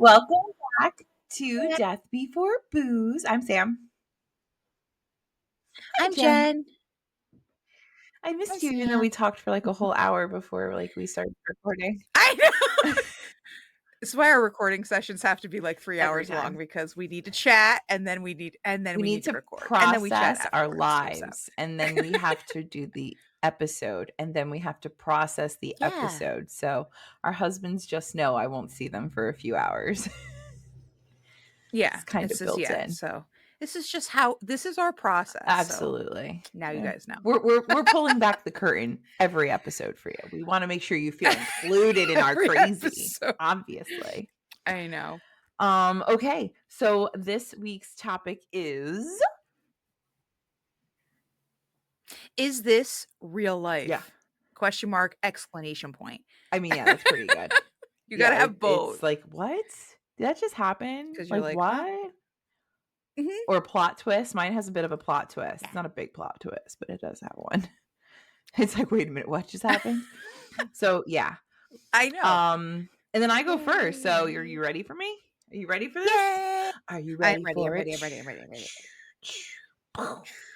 Welcome back to Death Before Booze. I'm Sam. Hi, I'm Jen. I missed Hi, you, even though Sam. we talked for like a whole hour before we started recording. I know. This is why our recording sessions have to be like 3 Every hours long time. because we need to chat and then we need to to record. And then we chat process our afterwards too, so. lives, and then we have to do the episode, and then we have to process the Yeah. episode. So our husbands just know I won't see them for a few hours. Yeah. It's kind of built in. So this is our process. Absolutely. So now you guys know. We're pulling back the curtain every episode for you. We want to make sure you feel included in our Every crazy, episode. obviously. I know. Okay. So this week's topic is this real life? Yeah. Question mark, exclamation point. I mean, yeah, that's pretty good. You gotta have both. It's like, what? Did that just happen? 'Cause you're like, what? huh? Mhm. Or a plot twist. Mine has a bit of a plot twist. Yeah. It's not a big plot twist, but it does have one. It's like, wait a minute, what just happened? So yeah. I know. And then I go first. So are you ready for me? Are you ready for this? Yay! Are you ready for it? I'm ready.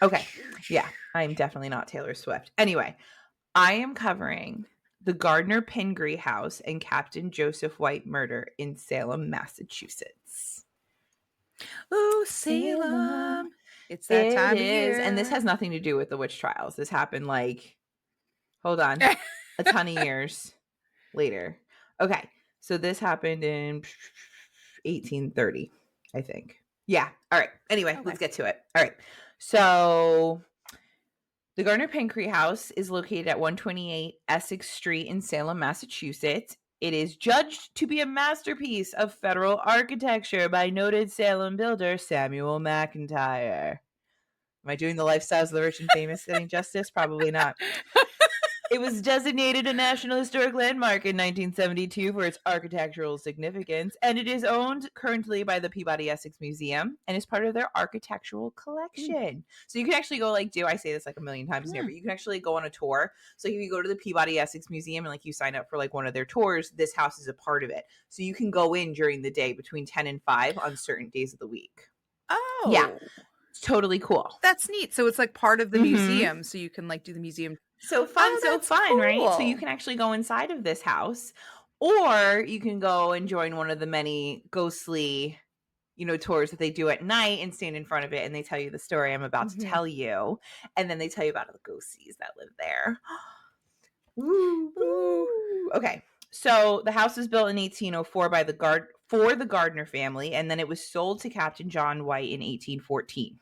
Okay. Yeah, I'm definitely not Taylor Swift. Anyway, I am covering the Gardner Pingree House and Captain Joseph White murder in Salem, Massachusetts. Ooh, Salem. It's that time of year. And this has nothing to do with the witch trials. This happened hold on, a ton of years later. Okay, so this happened in 1830, I think. Yeah. All right. Anyway, Let's get to it. All right. So the Gardner Pingree House is located at 128 Essex Street in Salem, Massachusetts. It is judged to be a masterpiece of federal architecture by noted Salem builder Samuel McIntyre. Am I doing the lifestyles of the rich and famous any justice? Probably not. It was designated a National Historic Landmark in 1972 for its architectural significance, and it is owned currently by the Peabody Essex Museum and is part of their architectural collection. So you can actually go I say this like a million times here, but you can actually go on a tour. So if you go to the Peabody Essex Museum and you sign up for one of their tours, this house is a part of it. So you can go in during the day between 10 and 5 on certain days of the week. Oh. Yeah. It's totally cool. That's neat. So it's part of the museum, so you can do the museum. So fun, cool. Right? So you can actually go inside of this house, or you can go and join one of the many ghostly, tours that they do at night and stand in front of it, and they tell you the story I'm about to tell you, and then they tell you about the ghosties that live there. Woo. Okay. So the house was built in 1804 for the Gardner family, and then it was sold to Captain John White in 1814.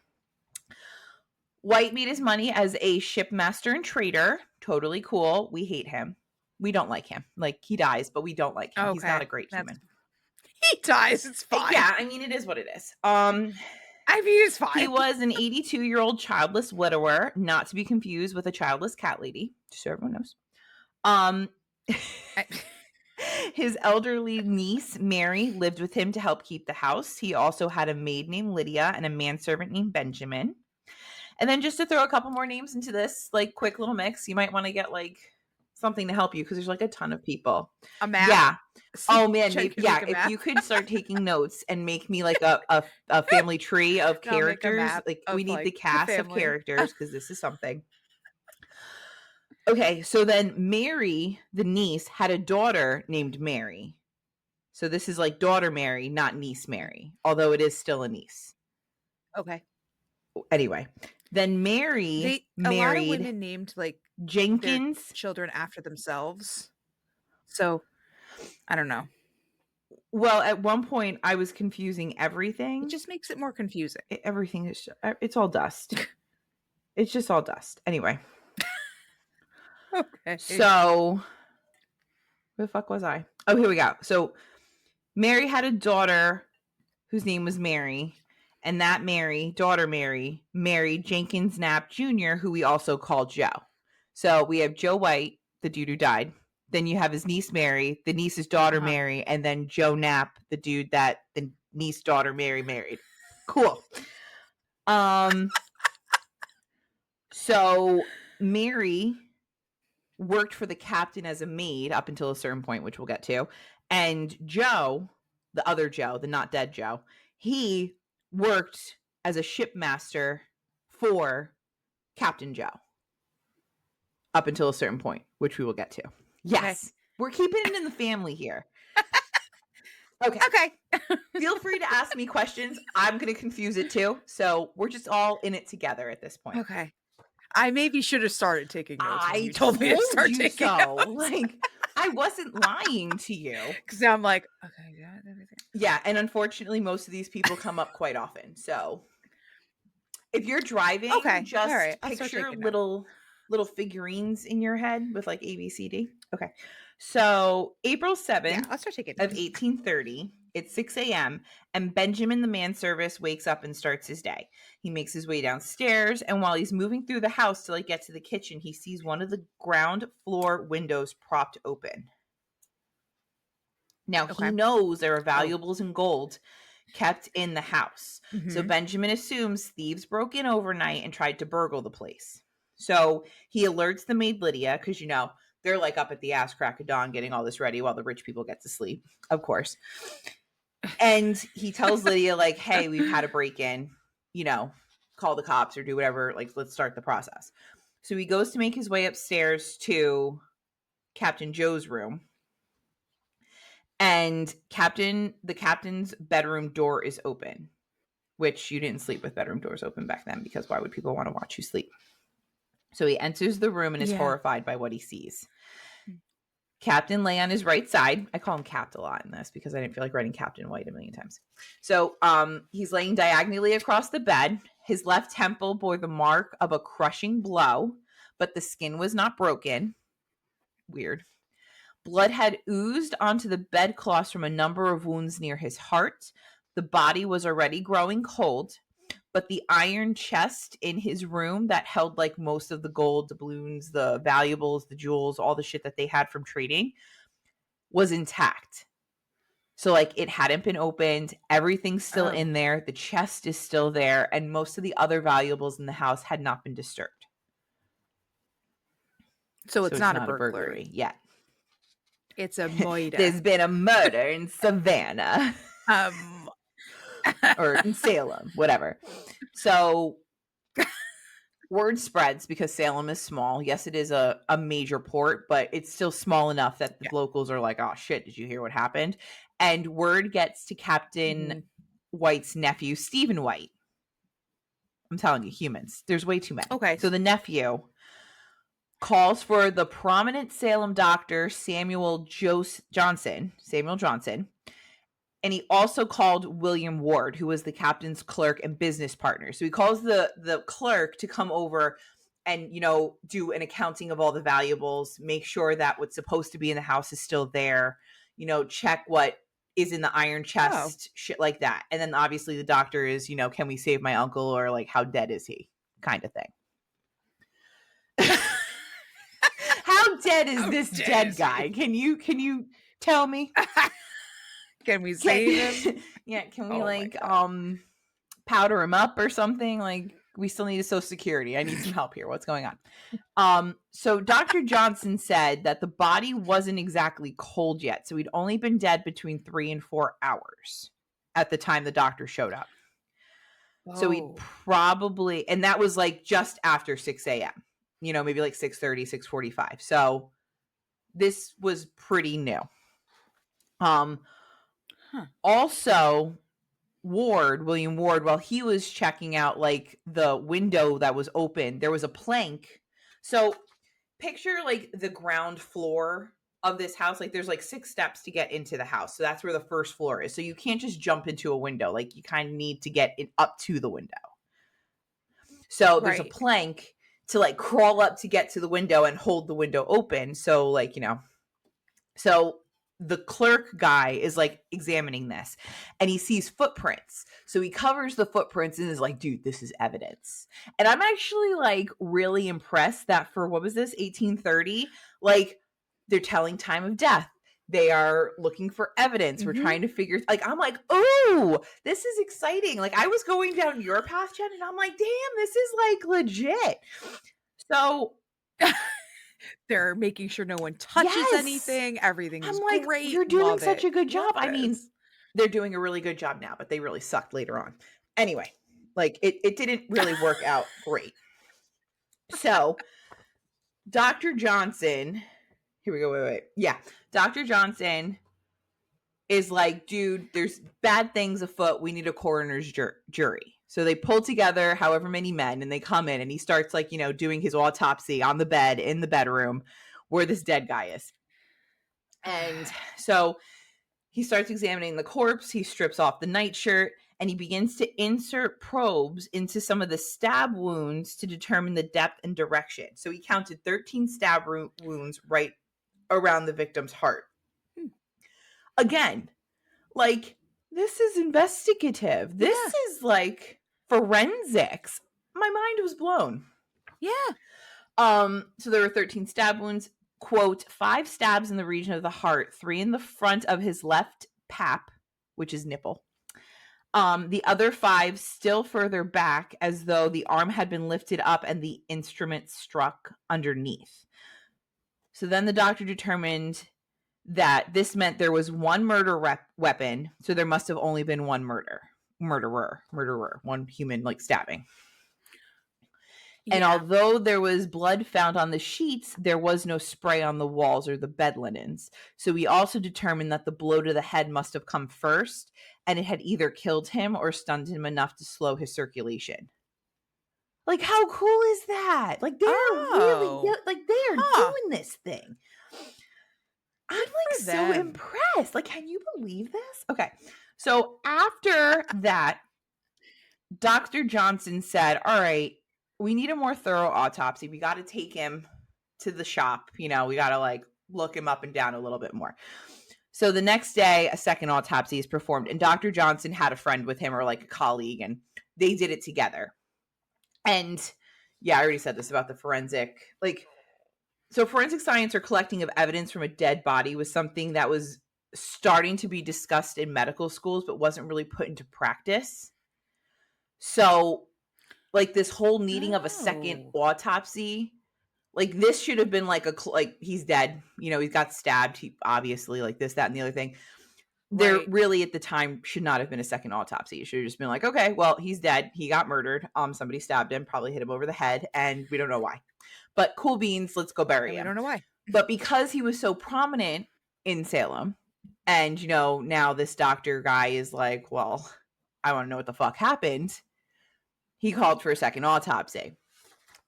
White made his money as a shipmaster and trader. Totally cool. We hate him. We don't like him. He dies, but we don't like him. Okay. He's not a great human. He dies. It's fine. Yeah, I mean, it is what it is. It's fine. He was an 82-year-old childless widower, not to be confused with a childless cat lady, just so everyone knows. His elderly niece, Mary, lived with him to help keep the house. He also had a maid named Lydia and a manservant named Benjamin. And then just to throw a couple more names into this, quick little mix, you might want to get something to help you because there's a ton of people. A map? Yeah. Oh man, if you could start taking notes and make me a family tree of characters, we need the cast of characters because this is something. Okay, so then Mary, the niece, had a daughter named Mary. So this is daughter Mary, not niece Mary, although it is still a niece. Okay. Anyway, then Mary married. A lot of women named Jenkins children after themselves. So I don't know. Well, at one point I was confusing everything. It just makes it more confusing. Everything is it's all dust. It's just all dust. Anyway. Okay. So where the fuck was I? Oh, here we go. So Mary had a daughter whose name was Mary. And that daughter Mary, married Jenkins Knapp Jr., who we also call Joe. So we have Joe White, the dude who died. Then you have his niece Mary, the niece's daughter Mary, and then Joe Knapp, the dude that the niece daughter Mary married. Cool. So Mary worked for the captain as a maid up until a certain point, which we'll get to. And Joe, the other Joe, the not dead Joe, he worked as a shipmaster for Captain Joe up until a certain point, which we will get to. Yes. Okay. We're keeping it in the family here. Okay. Okay. Feel free to ask me questions. I'm going to confuse it too. So we're just all in it together at this point. Okay. I maybe should have started taking notes when I you told me to start you taking so. notes. Like, I wasn't lying to you. Because now I'm like, okay, yeah, everything. Yeah, and unfortunately, most of these people come up quite often. So if you're driving, Okay. just All right. I'll start picture taking notes. little figurines in your head with like A, B, C, D. Okay. So April 7th Yeah, I'll start taking of notes. 1830, it's 6 a.m., and Benjamin, the manservant, wakes up and starts his day. He makes his way downstairs, and while he's moving through the house to like get to the kitchen, he sees one of the ground floor windows propped open. Now, he knows there are valuables and gold kept in the house. So Benjamin assumes thieves broke in overnight and tried to burgle the place. So he alerts the maid Lydia, because, you know, they're like up at the ass crack of dawn getting all this ready while the rich people get to sleep, of course. And he tells Lydia, like, hey, we've had a break-in, you know, call the cops or do whatever. Like, let's start the process. So he goes to make his way upstairs to Captain Joe's room. And the captain's bedroom door is open, which you didn't sleep with bedroom doors open back then, because why would people want to watch you sleep? So he enters the room and is horrified by what he sees. Captain lay on his right side. I call him Capt a lot in this because I didn't feel like writing Captain White a million times. So he's laying diagonally across the bed. His left temple bore the mark of a crushing blow, but the skin was not broken. Weird. Blood had oozed onto the bedclothes from a number of wounds near his heart. The body was already growing cold, but the iron chest in his room that held like most of the gold, the balloons, the valuables, the jewels, all the shit that they had from trading was intact. So like it hadn't been opened. Everything's still in there. The chest is still there. And most of the other valuables in the house had not been disturbed. So it's not a burglary yet. It's a murder. There's been a murder in Savannah. Or in Salem, whatever. So word spreads because Salem is small. Yes, it is a major port, but it's still small enough that the locals are like, oh shit, did you hear what happened? And word gets to Captain White's nephew, Stephen White. I'm telling you, humans. There's way too many. Okay. So the nephew calls for the prominent Salem doctor, Samuel Johnson. And he also called William Ward, who was the captain's clerk and business partner. So he calls the clerk to come over and, you know, do an accounting of all the valuables, make sure that what's supposed to be in the house is still there, you know, check what is in the iron chest, shit like that. And then obviously the doctor is, you know, can we save my uncle, or like, how dead is he, kind of thing. How dead is this dead guy? Can you tell me? Can we save him? Yeah, can we powder him up or something? Like, we still need a Social Security. I need some help here. What's going on? So Dr. Johnson said that the body wasn't exactly cold yet, so he'd only been dead between 3 and 4 hours at the time the doctor showed up. So he'd probably, and that was like just after 6 a.m., you know, maybe like 6:30, 6:45. So this was pretty new. Also, William Ward, while he was checking out like the window that was open, there was a plank. So picture like the ground floor of this house. Like there's like 6 steps to get into the house. So that's where the first floor is. So you can't just jump into a window. Like you kind of need to get it up to the window. So there's a plank to like crawl up to get to the window and hold the window open. So like, you know, so the clerk guy is like examining this and he sees footprints. So he covers the footprints and is like, dude, this is evidence. And I'm actually like really impressed that for, what was this, 1830? Like they're telling time of death. They are looking for evidence. We're trying to figure, like, I'm like, oh, this is exciting. Like I was going down your path, Jen, and I'm like, damn, this is like legit. So they're making sure no one touches anything. Everything's I'm like, great. you're doing such a good job. I mean, they're doing a really good job now, but they really sucked later on. Anyway, like it didn't really work out great. So Dr. Johnson, here we go. Wait. Yeah. Dr. Johnson is like, dude, there's bad things afoot. We need a coroner's jury. So they pull together however many men and they come in and he starts like, doing his autopsy on the bed in the bedroom where this dead guy is. And so he starts examining the corpse. He strips off the nightshirt and he begins to insert probes into some of the stab wounds to determine the depth and direction. So he counted 13 stab wounds right around the victim's heart. Again, like, this is investigative. This is like forensics. My mind was blown. Yeah. So there were 13 stab wounds. Quote, 5 stabs in the region of the heart, 3 in the front of his left pap, which is nipple. The other 5 still further back, as though the arm had been lifted up and the instrument struck underneath. So then the doctor determined that this meant there was one murder weapon, so there must have only been one murderer, one human like stabbing. Yeah. And although there was blood found on the sheets, there was no spray on the walls or the bed linens. So we also determined that the blow to the head must have come first, and it had either killed him or stunned him enough to slow his circulation. Like, how cool is that? Like, they're really, like, they are doing this thing. I'm like so impressed. Like, can you believe this? Okay. So after that, Dr. Johnson said, all right, we need a more thorough autopsy. We got to take him to the shop. We got to like look him up and down a little bit more. So the next day, a second autopsy is performed and Dr. Johnson had a friend with him or like a colleague and they did it together. And yeah, I already said this about the forensic, like, so forensic science or collecting of evidence from a dead body was something that was starting to be discussed in medical schools, but wasn't really put into practice. So like this whole needing of a second autopsy, like this should have been like like he's dead, he's got stabbed, he obviously like this, that, and the other thing. There really at the time should not have been a second autopsy. It should have just been like, okay, well, he's dead. He got murdered. Somebody stabbed him, probably hit him over the head, and we don't know why. But cool beans, let's go bury him. We don't know why. But because he was so prominent in Salem, and now this doctor guy is like, well, I want to know what the fuck happened. He called for a second autopsy.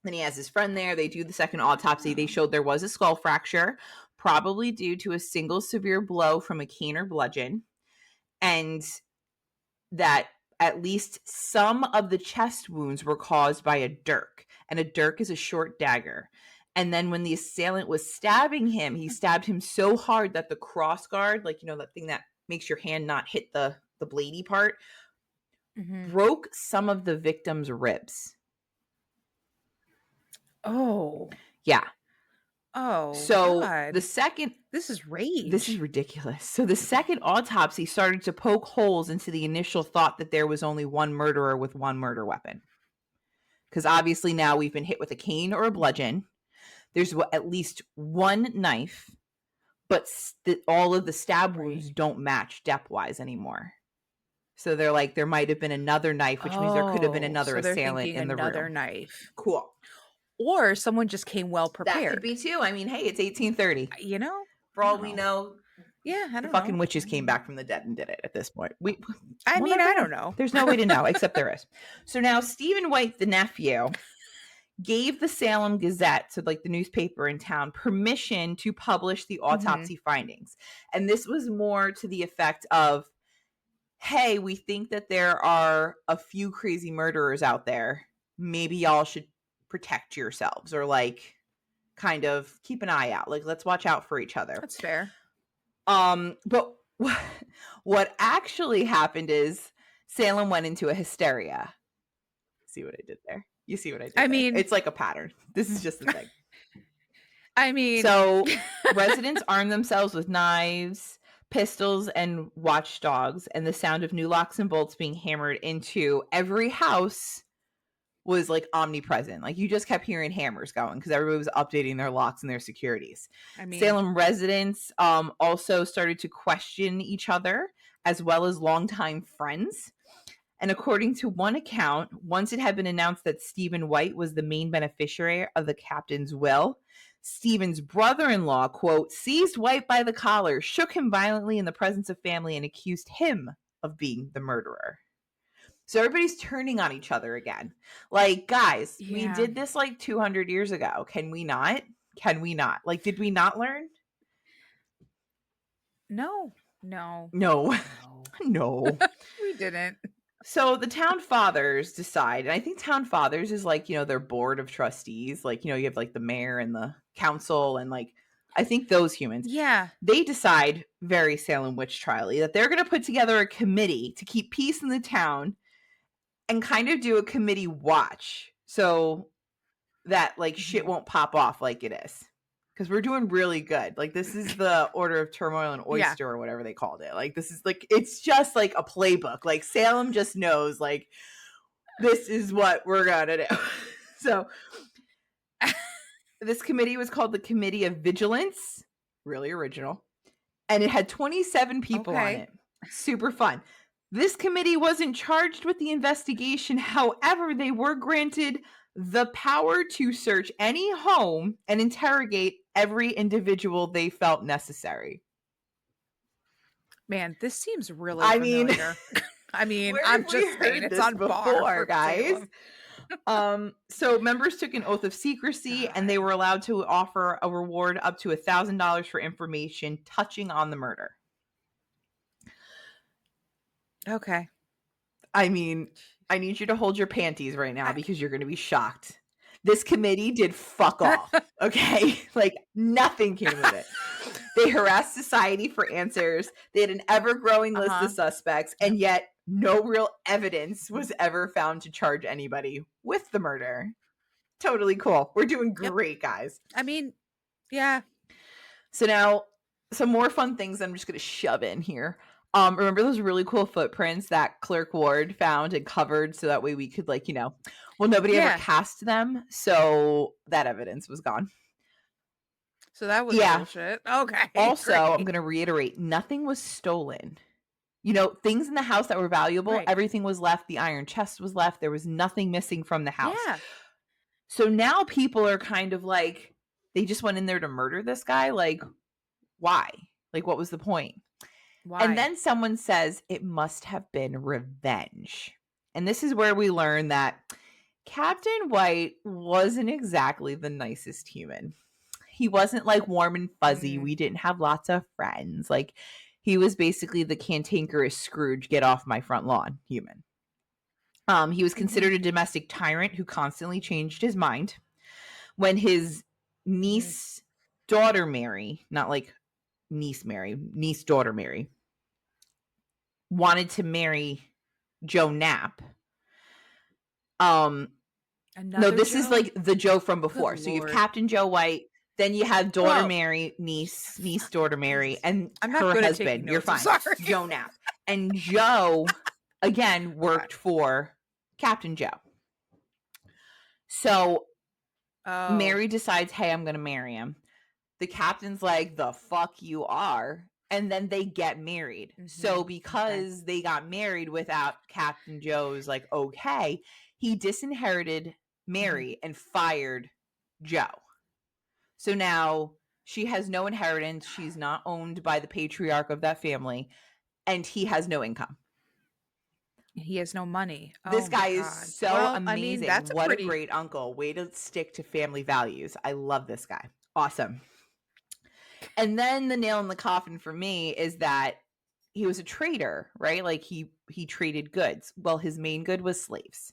Then he has his friend there. They do the second autopsy. They showed there was a skull fracture, probably due to a single severe blow from a cane or bludgeon, and that at least some of the chest wounds were caused by a dirk, and a dirk is a short dagger. And then when the assailant was stabbing him, he stabbed him so hard that the cross guard, like, that thing that makes your hand not hit the bladey part, broke some of the victim's ribs. Oh. Yeah. Oh, so God. This is rage. This is ridiculous. So the second autopsy started to poke holes into the initial thought that there was only one murderer with one murder weapon. Because obviously now we've been hit with a cane or a bludgeon. There's at least one knife, but all of the stab wounds don't match depth-wise anymore. So they're like, there might have been another knife, which means there could have been another assailant in the room. Another knife. Cool. Or someone just came well prepared. That could be too. I mean, hey, it's 1830. For all we know, I don't fucking witches came back from the dead and did it at this point. I don't know. There's no way to know, except there is. So now Stephen White, the nephew, gave the Salem Gazette, so like the newspaper in town, permission to publish the autopsy findings. And this was more to the effect of, hey, we think that there are a few crazy murderers out there. Maybe y'all should protect yourselves or like kind of keep an eye out. Like, let's watch out for each other. That's fair. But what actually happened is Salem went into a hysteria. See what I did there? You see what I did there? Mean, it's like a pattern. This is just the thing. I mean, so residents armed themselves with knives, pistols, and watchdogs, and the sound of new locks and bolts being hammered into every house was like omnipresent. Like you just kept hearing hammers going because everybody was updating their locks and their securities. I mean, Salem residents also started to question each other as well as longtime friends. And according to one account, once it had been announced that Stephen White was the main beneficiary of the captain's will, Stephen's brother-in-law, quote, seized White by the collar, shook him violently in the presence of family, and accused him of being the murderer. So everybody's turning on each other again. Like, guys, we did this like 200 years ago. Can we not? Can we not? Like, did we not learn? No. No. We didn't. So the town fathers decide, and I think town fathers is like, their board of trustees. Like, you have like the mayor and the council, and like, I think those humans. Yeah. They decide, very Salem witch trial-y, that they're going to put together a committee to keep peace in the town and kind of do a committee watch so that like shit won't pop off like it is. Because we're doing really good. Like, this is the Order of Turmoil and Oyster or whatever they called it. Like, this is like, it's just like a playbook. Like, Salem just knows, like, this is what we're going to do. So, this committee was called the Committee of Vigilance. Really original. And it had 27 people on it. Super fun. This committee wasn't charged with the investigation. However, they were granted the power to search any home and interrogate every individual they felt necessary. Man, this seems really familiar. I mean, I'm just saying it's on before, guys. So members took an oath of secrecy, and they were allowed to offer a reward up to $1,000 for information touching on the murder. Okay. I mean, I need you to hold your panties right now because you're going to be shocked. This committee did fuck off, okay? Like, nothing came of it. They harassed society for answers. They had an ever-growing list of suspects, and yet no real evidence was ever found to charge anybody with the murder. Totally cool. We're doing great, guys. I mean, yeah. So now, some more fun things I'm just going to shove in here. Remember those really cool footprints that Clerk Ward found and covered so that way we could, like, nobody ever cast them. So that evidence was gone. So that was bullshit. Okay. Also, I'm going to reiterate, nothing was stolen. Things in the house that were valuable, everything was left. The iron chest was left. There was nothing missing from the house. Yeah. So now people are kind of like, they just went in there to murder this guy. Like, why? Like, what was the point? Why? And then someone says it must have been revenge. And this is where we learn that Captain White wasn't exactly the nicest human. He wasn't like warm and fuzzy. We didn't have lots of friends. Like, he was basically the cantankerous Scrooge, get off my front lawn human. He was considered a domestic tyrant who constantly changed his mind. When his niece daughter Mary, not like niece Mary, niece daughter Mary, wanted to marry Joe Knapp. No, this is like the Joe from before. So you have Captain Joe White, then you have daughter Mary, niece daughter Mary, and her husband. You're fine. Joe Knapp. And Joe, again, worked for Captain Joe. So Mary decides, hey, I'm going to marry him. The captain's like, the fuck you are. And then they get married. So because they got married without Captain Joe's like, okay, he disinherited Mary and fired Joe. So now she has no inheritance. She's not owned by the patriarch of that family. And he has no income. He has no money. This guy is so amazing. I mean, that's a great uncle. Way to stick to family values. I love this guy. Awesome. And then the nail in the coffin for me is that he was a trader, right? Like he traded goods. Well, his main good was slaves.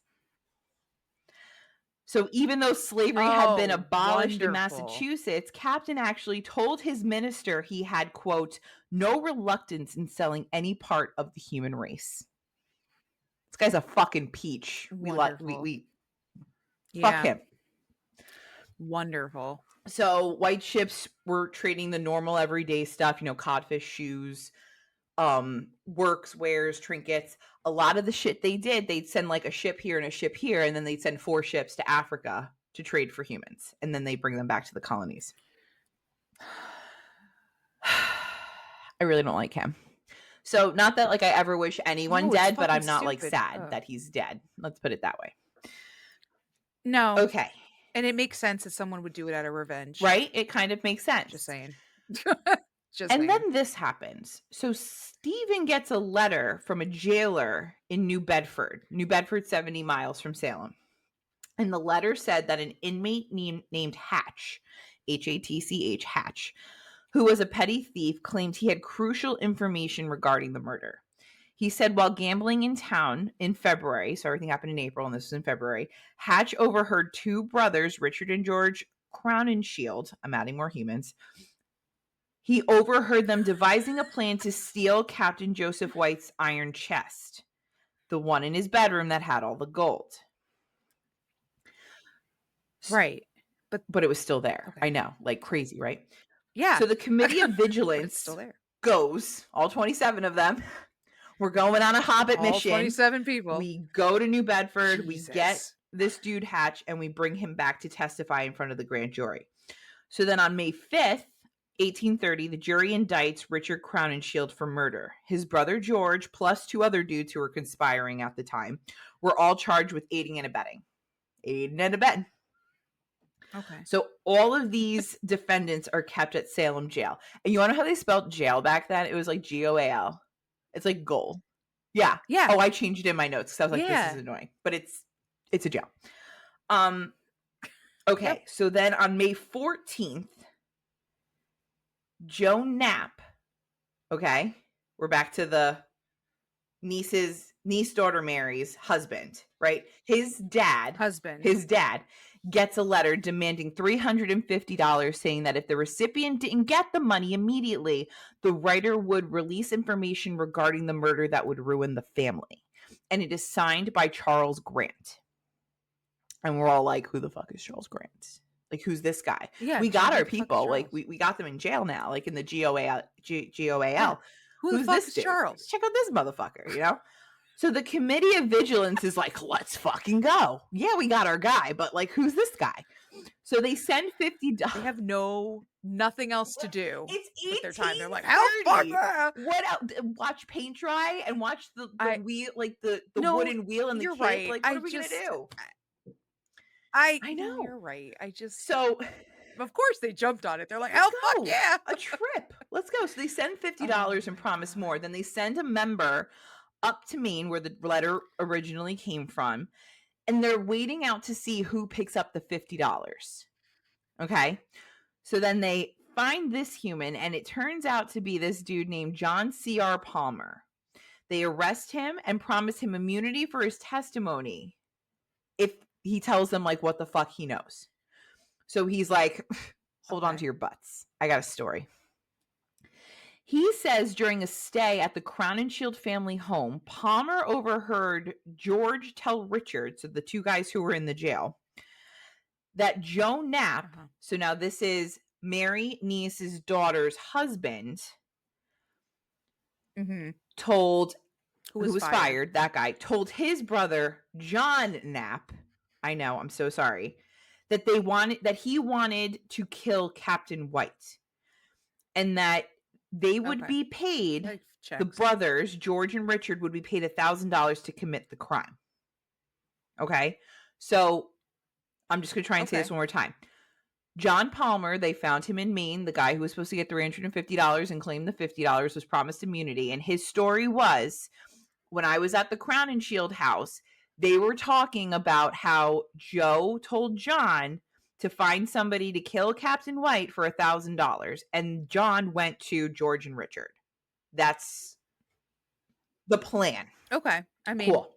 So even though slavery had been abolished in Massachusetts, Captain actually told his minister he had, quote, no reluctance in selling any part of the human race. This guy's a fucking peach. We fuck him. Wonderful. So white ships were trading the normal everyday stuff, codfish, shoes, works, wares, trinkets. A lot of the shit they did, they'd send like a ship here and a ship here, and then they'd send 4 ships to Africa to trade for humans, and then they bring them back to the colonies. I really don't like him. So not that like I ever wish anyone No, it's dead, but fucking I'm not like stupid. sad Ugh. that he's dead. Let's put it that way. No. Okay. And it makes sense that someone would do it out of revenge. Right? It kind of makes sense. Just saying. Just And saying. then this happens. So Stephen gets a letter from a jailer in New Bedford, 70 miles from Salem. And the letter said that an inmate named Hatch, Hatch, Hatch, who was a petty thief, claimed he had crucial information regarding the murder. He said while gambling in town in February, so everything happened in April and this was in February, Hatch overheard two brothers, Richard and George Crowninshield, I'm adding more humans. He overheard them devising a plan to steal Captain Joseph White's iron chest, the one in his bedroom that had all the gold. Right. But it was still there. Okay. I know, like crazy, right? Yeah. So the Committee of But it's Vigilance still there. goes, all 27 of them. We're going on a Hobbit All mission. 27 people. We go to New Bedford. Jesus. We get this dude Hatch, and we bring him back to testify in front of the grand jury. So then on May 5th, 1830, the jury indicts Richard Crowninshield for murder. His brother George, plus two other dudes who were conspiring at the time, were all charged with aiding and abetting. Aiding and abetting. Okay. So all of these defendants are kept at Salem jail. And you want to know how they spelled jail back then? It was like Goal. It's like goal. Yeah. Yeah. Oh, I changed it in my notes because I was like, this is annoying. But it's a jail. Okay. Yep. So then on May 14th, Joe Knapp. Okay. We're back to the niece daughter Mary's husband, right? His dad gets a letter demanding $350, saying that if the recipient didn't get the money immediately, the writer would release information regarding the murder that would ruin the family. And it is signed by Charles Grant. And we're all like, who the fuck is Charles Grant? Like, who's this guy? Yeah, we got our people. Like, we got them in jail now, like in the GOAL. Yeah. Who's the fuck is Charles? Check out this motherfucker, you know? So the Committee of Vigilance is like, let's fucking go. Yeah, we got our guy, but like, who's this guy? So they send $50. They have nothing else to do. It's with their time. They're like, how fuck yeah. What else? Watch paint dry and watch the wheel, like the wooden wheel and the cape. Right. Like, what are we gonna do? I know. You're right. So of course they jumped on it. They're like, hell fuck yeah. A trip. Let's go. So they send $50 and promise more. Then they send a member up to Maine, where the letter originally came from, and they're waiting out to see who picks up the $50. Okay. So then they find this human, and it turns out to be this dude named John C.R. Palmer. They arrest him and promise him immunity for his testimony if he tells them like what the fuck he knows. So he's like, hold on to your butts. I got a story. He says during a stay at the Crowninshield family home, Palmer overheard George tell Richard, so the two guys who were in the jail, that Joe Knapp, so now this is Mary niece's daughter's husband, told, who was fired, that guy, told his brother, John Knapp, I know, I'm so sorry, that he wanted to kill Captain White. And that they would be paid, the brothers, George and Richard, would be paid $1,000 to commit the crime. Okay? So I'm just going to try and say this one more time. John Palmer, they found him in Maine, the guy who was supposed to get $350 and claimed the $50 was promised immunity. And his story was, when I was at the Crowninshield house, they were talking about how Joe told John to find somebody to kill Captain White for $1,000. And John went to George and Richard. That's the plan. Okay. I mean, cool.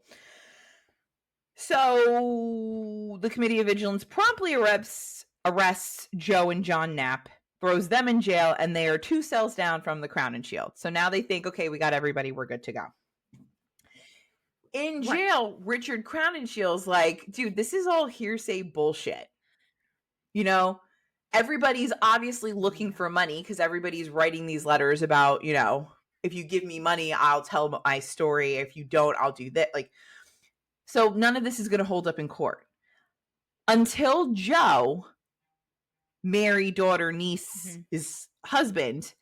So the Committee of Vigilance promptly arrests Joe and John Knapp, throws them in jail, and they are 2 cells down from the Crowninshield. So now they think, okay, we got everybody. We're good to go. In jail, Richard Crownenshield's like, dude, this is all hearsay bullshit. You know, everybody's obviously looking for money because everybody's writing these letters about, you know, if you give me money, I'll tell my story. If you don't, I'll do that. Like, so none of this is going to hold up in court until Joe, Mary, daughter, niece, his husband,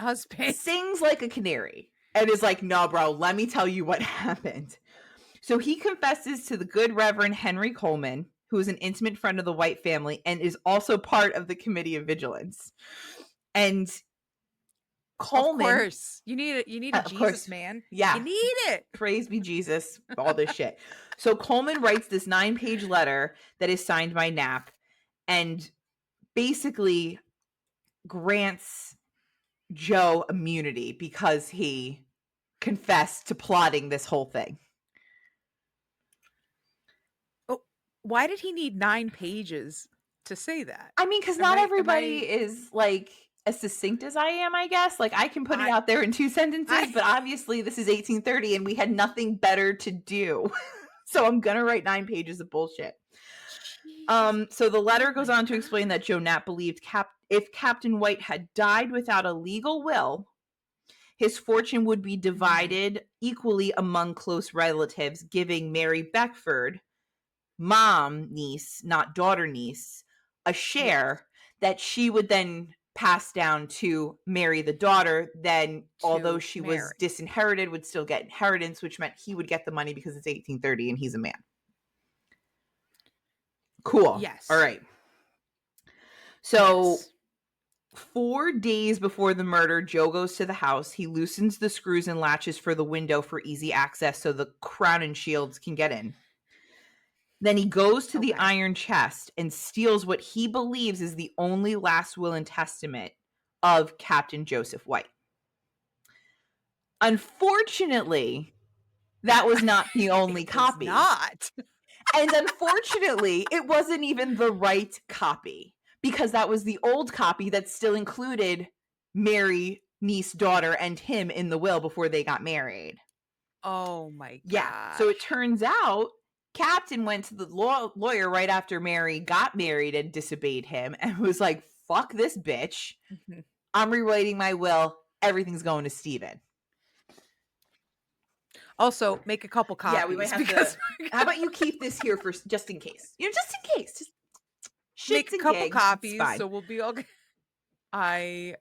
husband. sings like a canary and is like, no, bro, let me tell you what happened. So he confesses to the good Reverend Henry Coleman, who is an intimate friend of the White family and is also part of the Committee of Vigilance. And Of Coleman, course. You need a of Jesus course, man. yeah, You need it. praise be Jesus, all this shit. So Coleman writes this 9-page letter that is signed by Knapp and basically grants Joe immunity because he confessed to plotting this whole thing. Oh, why did he need 9 pages to say that? I mean, because not everybody is like as succinct as I am, I guess. Like I can put it I out there in 2 sentences, I but obviously this is 1830 and we had nothing better to do. So I'm gonna write 9 pages of bullshit. Jesus. So the letter Oh goes my on to explain that gosh. Joe Knapp believed if Captain White had died without a legal will, his fortune would be Mhm. divided equally among close relatives, giving Mary Beckford, mom niece, not daughter niece, a Yes. share that she would then pass down to Mary the daughter. Then, although To she was Mary. disinherited, would still get inheritance, which meant he would get the money because it's 1830 and he's a man. Cool. All Yes. right. So Yes. 4 days before the murder, Joe goes to the house. He loosens the screws and latches for the window for easy access so the crown and shields can get in. Then he goes to the Okay. iron chest and steals what he believes is the only last will and testament of Captain Joseph White. Unfortunately, that was not the only It was copy. not. And unfortunately, it wasn't even the right copy because that was the old copy that still included Mary, niece, daughter, and him in the will before they got married. Oh my Yeah. So it gosh. turns out Captain went to the lawyer right after Mary got married and disobeyed him and was like, fuck this bitch. Mhm. I'm rewriting my will. Everything's going to Steven. Also, make a couple Yeah, we might copies have because to. How about you keep this here for just in case? Just in case. Just make shits a and couple gigs. It's copies fine. so we'll be okay. I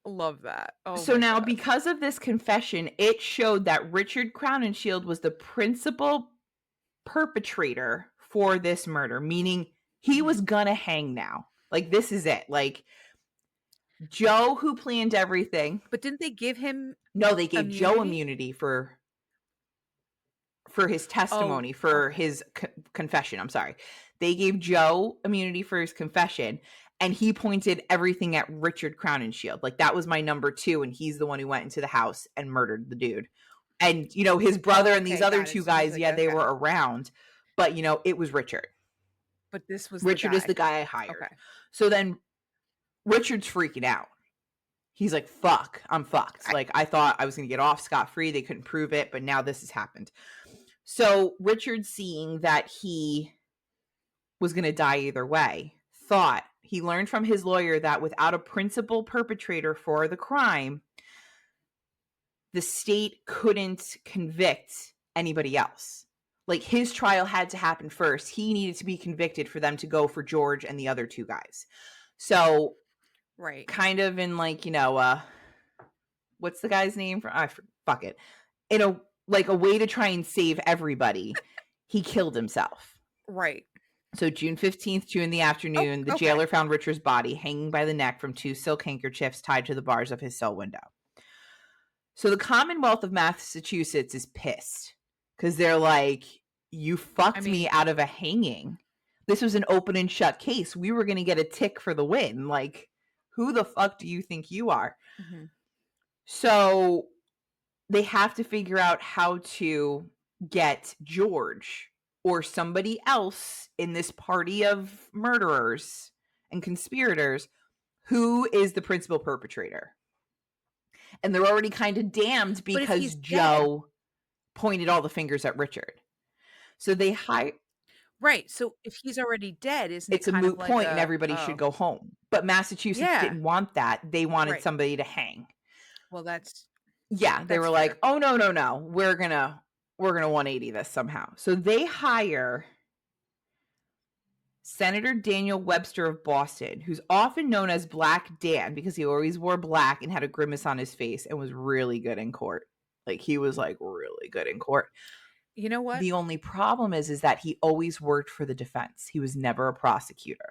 love that. Oh So my now, gosh. because of this confession, it showed that Richard Crowninshield was the principal perpetrator for this murder, meaning he was Mhm. gonna hang now. Like, this is it. Like, Joe, who planned everything. But didn't they give him No, they gave Joe immunity? immunity for his Oh, testimony, for okay. his confession. I'm sorry. They gave Joe immunity for his confession, and he pointed everything at Richard Crowninshield. Like, that was my number 2, and he's the one who went into the house and murdered the dude. And, his brother and these Okay, other got it. 2 So he's guys, like, yeah, they okay. were around, but, it was Richard. But this was the Richard is the guy. guy I hired. Okay. So then Richard's freaking out. He's like, fuck, I'm fucked. Like, I thought I was going to get off scot-free. They couldn't prove it, but now this has happened. So Richard, seeing that he was going to die either way, thought he learned from his lawyer that without a principal perpetrator for the crime, the state couldn't convict anybody else. Like, his trial had to happen first. He needed to be convicted for them to go for George and the other 2 guys. So, Right. kind of in like, what's the guy's name? Fuck it. In a way to try and save everybody, he killed himself. Right. So June 15th, 2 in the afternoon, the okay. jailer found Richard's body hanging by the neck from 2 silk handkerchiefs tied to the bars of his cell window. So the Commonwealth of Massachusetts is pissed because they're like, you fucked me out of a hanging. This was an open and shut case. We were going to get a tick for the win. Like, who the fuck do you think you are? Mhm. So they have to figure out how to get George or somebody else in this party of murderers and conspirators who is the principal perpetrator. And they're already kind of damned But if because he's dead, Joe pointed all the fingers at Richard. So they hire. right? So if he's already dead, isn't it It's a kind of moot like point and everybody should go home. But Massachusetts Yeah. didn't want that. They wanted Right. somebody to hang. Well, that's Yeah, they were fair. like, "Oh, no. We're gonna 180 this somehow." So they hire Senator Daniel Webster of Boston, who's often known as Black Dan because he always wore black and had a grimace on his face and was really good in court. Like, he was, like, really good in court. You know what? The only problem is that he always worked for the defense. He was never a prosecutor.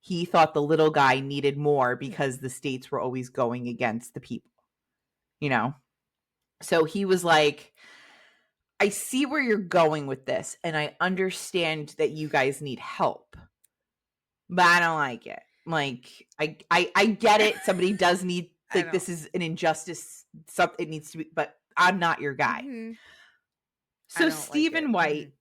He thought the little guy needed more because the states were always going against the people, you know? So he was like, I see where you're going with this, and I understand that you guys need help, but I don't like it. Like, I get it. Somebody does need, like, this is an injustice. Something needs to be, but I'm not your guy. Mhm. So Stephen White,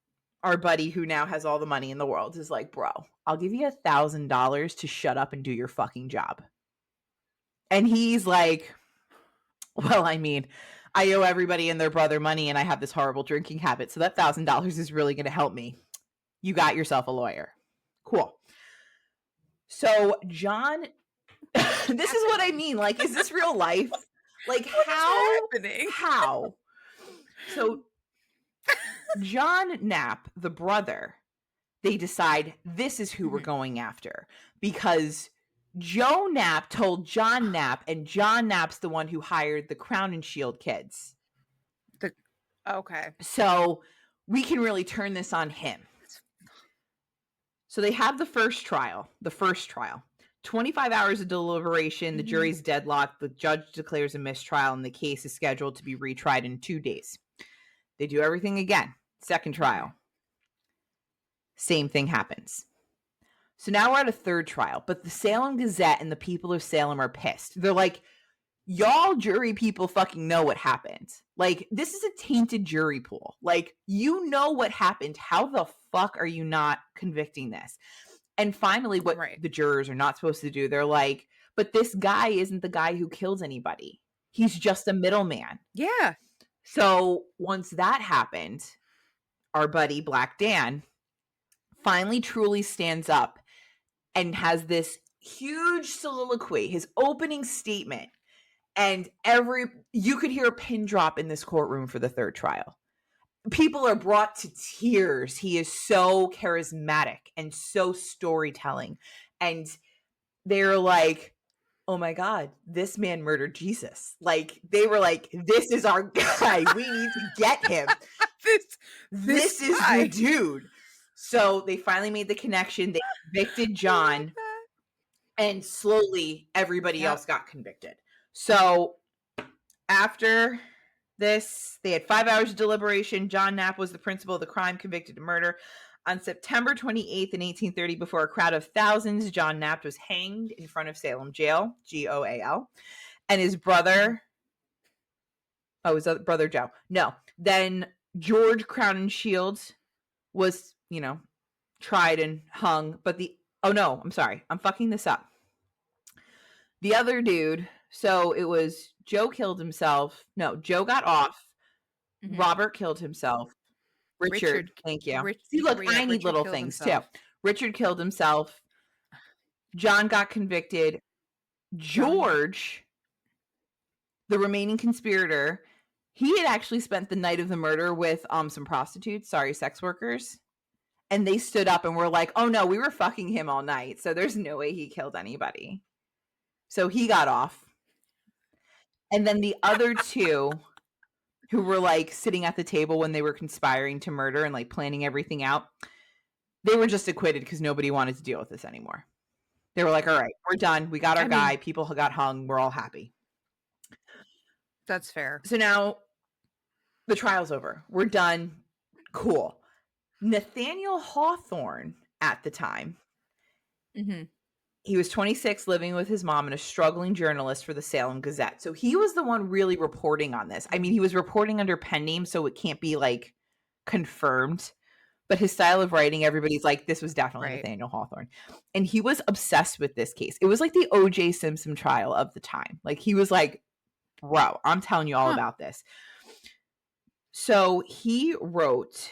our buddy who now has all the money in the world, is like, bro, I'll give you $1,000 to shut up and do your fucking job. And he's like, well, I mean, I owe everybody and their brother money and I have this horrible drinking habit. So that $1,000 is really going to help me. You got yourself a lawyer. Cool. So John, this is what I mean. Like, is this real life? Like, how? So John Knapp, the brother, they decide this is who we're going after because Joe Knapp told John Knapp, and John Knapp's the one who hired the Crown and Shield kids. Okay. So we can really turn this on him. So they have the first trial. 25 hours of deliberation. The jury's deadlocked. The judge declares a mistrial, and the case is scheduled to be retried in 2 days. They do everything again. Second trial. Same thing happens. So now we're at a third trial, but the Salem Gazette and the people of Salem are pissed. They're like, y'all jury people fucking know what happened. Like, this is a tainted jury pool. Like, you know what happened. How the fuck are you not convicting this? And finally, what the jurors are not supposed to do, they're like, but this guy isn't the guy who kills anybody. He's just a middleman. Yeah. So once that happened, our buddy Black Dan finally truly stands up and has this huge soliloquy, his opening statement. And you could hear a pin drop in this courtroom for the third trial. People are brought to tears. He is so charismatic and so storytelling. And they're like, oh my God, this man murdered Jesus. Like, they were like, this is our guy. We need to get him. This is the dude. So they finally made the connection. They convicted John. And slowly everybody else got convicted. So after this, they had 5 hours of deliberation. John Knapp was the principal of the crime, convicted of murder. On September 28th in 1830, before a crowd of thousands, John Knapp was hanged in front of Salem Jail, Goal. And his brother, his other brother Joe. No. Then George Crown and Shields was, tried and hung. But I'm sorry. I'm fucking this up. The other dude, so it was Joe killed himself. No, Joe got off. Robert killed himself. Richard, thank you. See, look, I need little things too. Richard killed himself. John got convicted. George, the remaining conspirator, he had actually spent the night of the murder with some prostitutes, sex workers. And they stood up and were like, oh no, we were fucking him all night. So there's no way he killed anybody. So he got off. And then the other two who were like sitting at the table when they were conspiring to murder and like planning everything out, they were just acquitted because nobody wanted to deal with this anymore. They were like, all right, we're done. We got our guy. People got hung. We're all happy. That's fair. So now the trial's over. We're done. Cool. Nathaniel Hawthorn at the time, he was 26, living with his mom and a struggling journalist for the Salem Gazette. So he was the one really reporting on this. I mean, he was reporting under pen name, so it can't be like confirmed. But his style of writing, everybody's like, this was definitely Nathaniel Hawthorn. And he was obsessed with this case. It was like the O.J. Simpson trial of the time. Like, he was like, bro, I'm telling you all about this. So he wrote,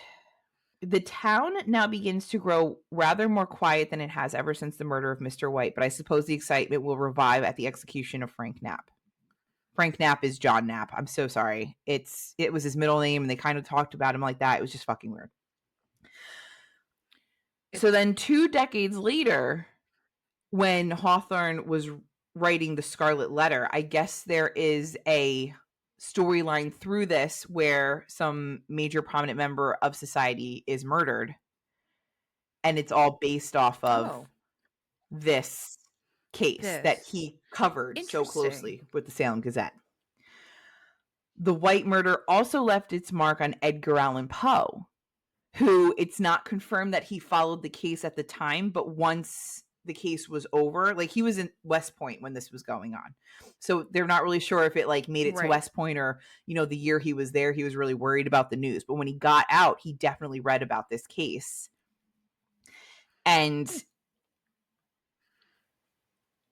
the town now begins to grow rather more quiet than it has ever since the murder of Mr. White, but I suppose the excitement will revive at the execution of Frank Knapp. Frank Knapp is John Knapp. I'm so sorry. It was his middle name, and they kind of talked about him like that. It was just fucking weird. So then 2 decades later, when Hawthorn was writing The Scarlet Letter, I guess there is a storyline through this where some major prominent member of society is murdered. And it's all based off of this case that he covered so closely with the Salem Gazette. The White murder also left its mark on Edgar Allan Poe, who it's not confirmed that he followed the case at the time, but once the case was over, like he was in West Point when this was going on. So they're not really sure if it like made it to West Point or, you know, the year he was there, he was really worried about the news. But when he got out, he definitely read about this case. And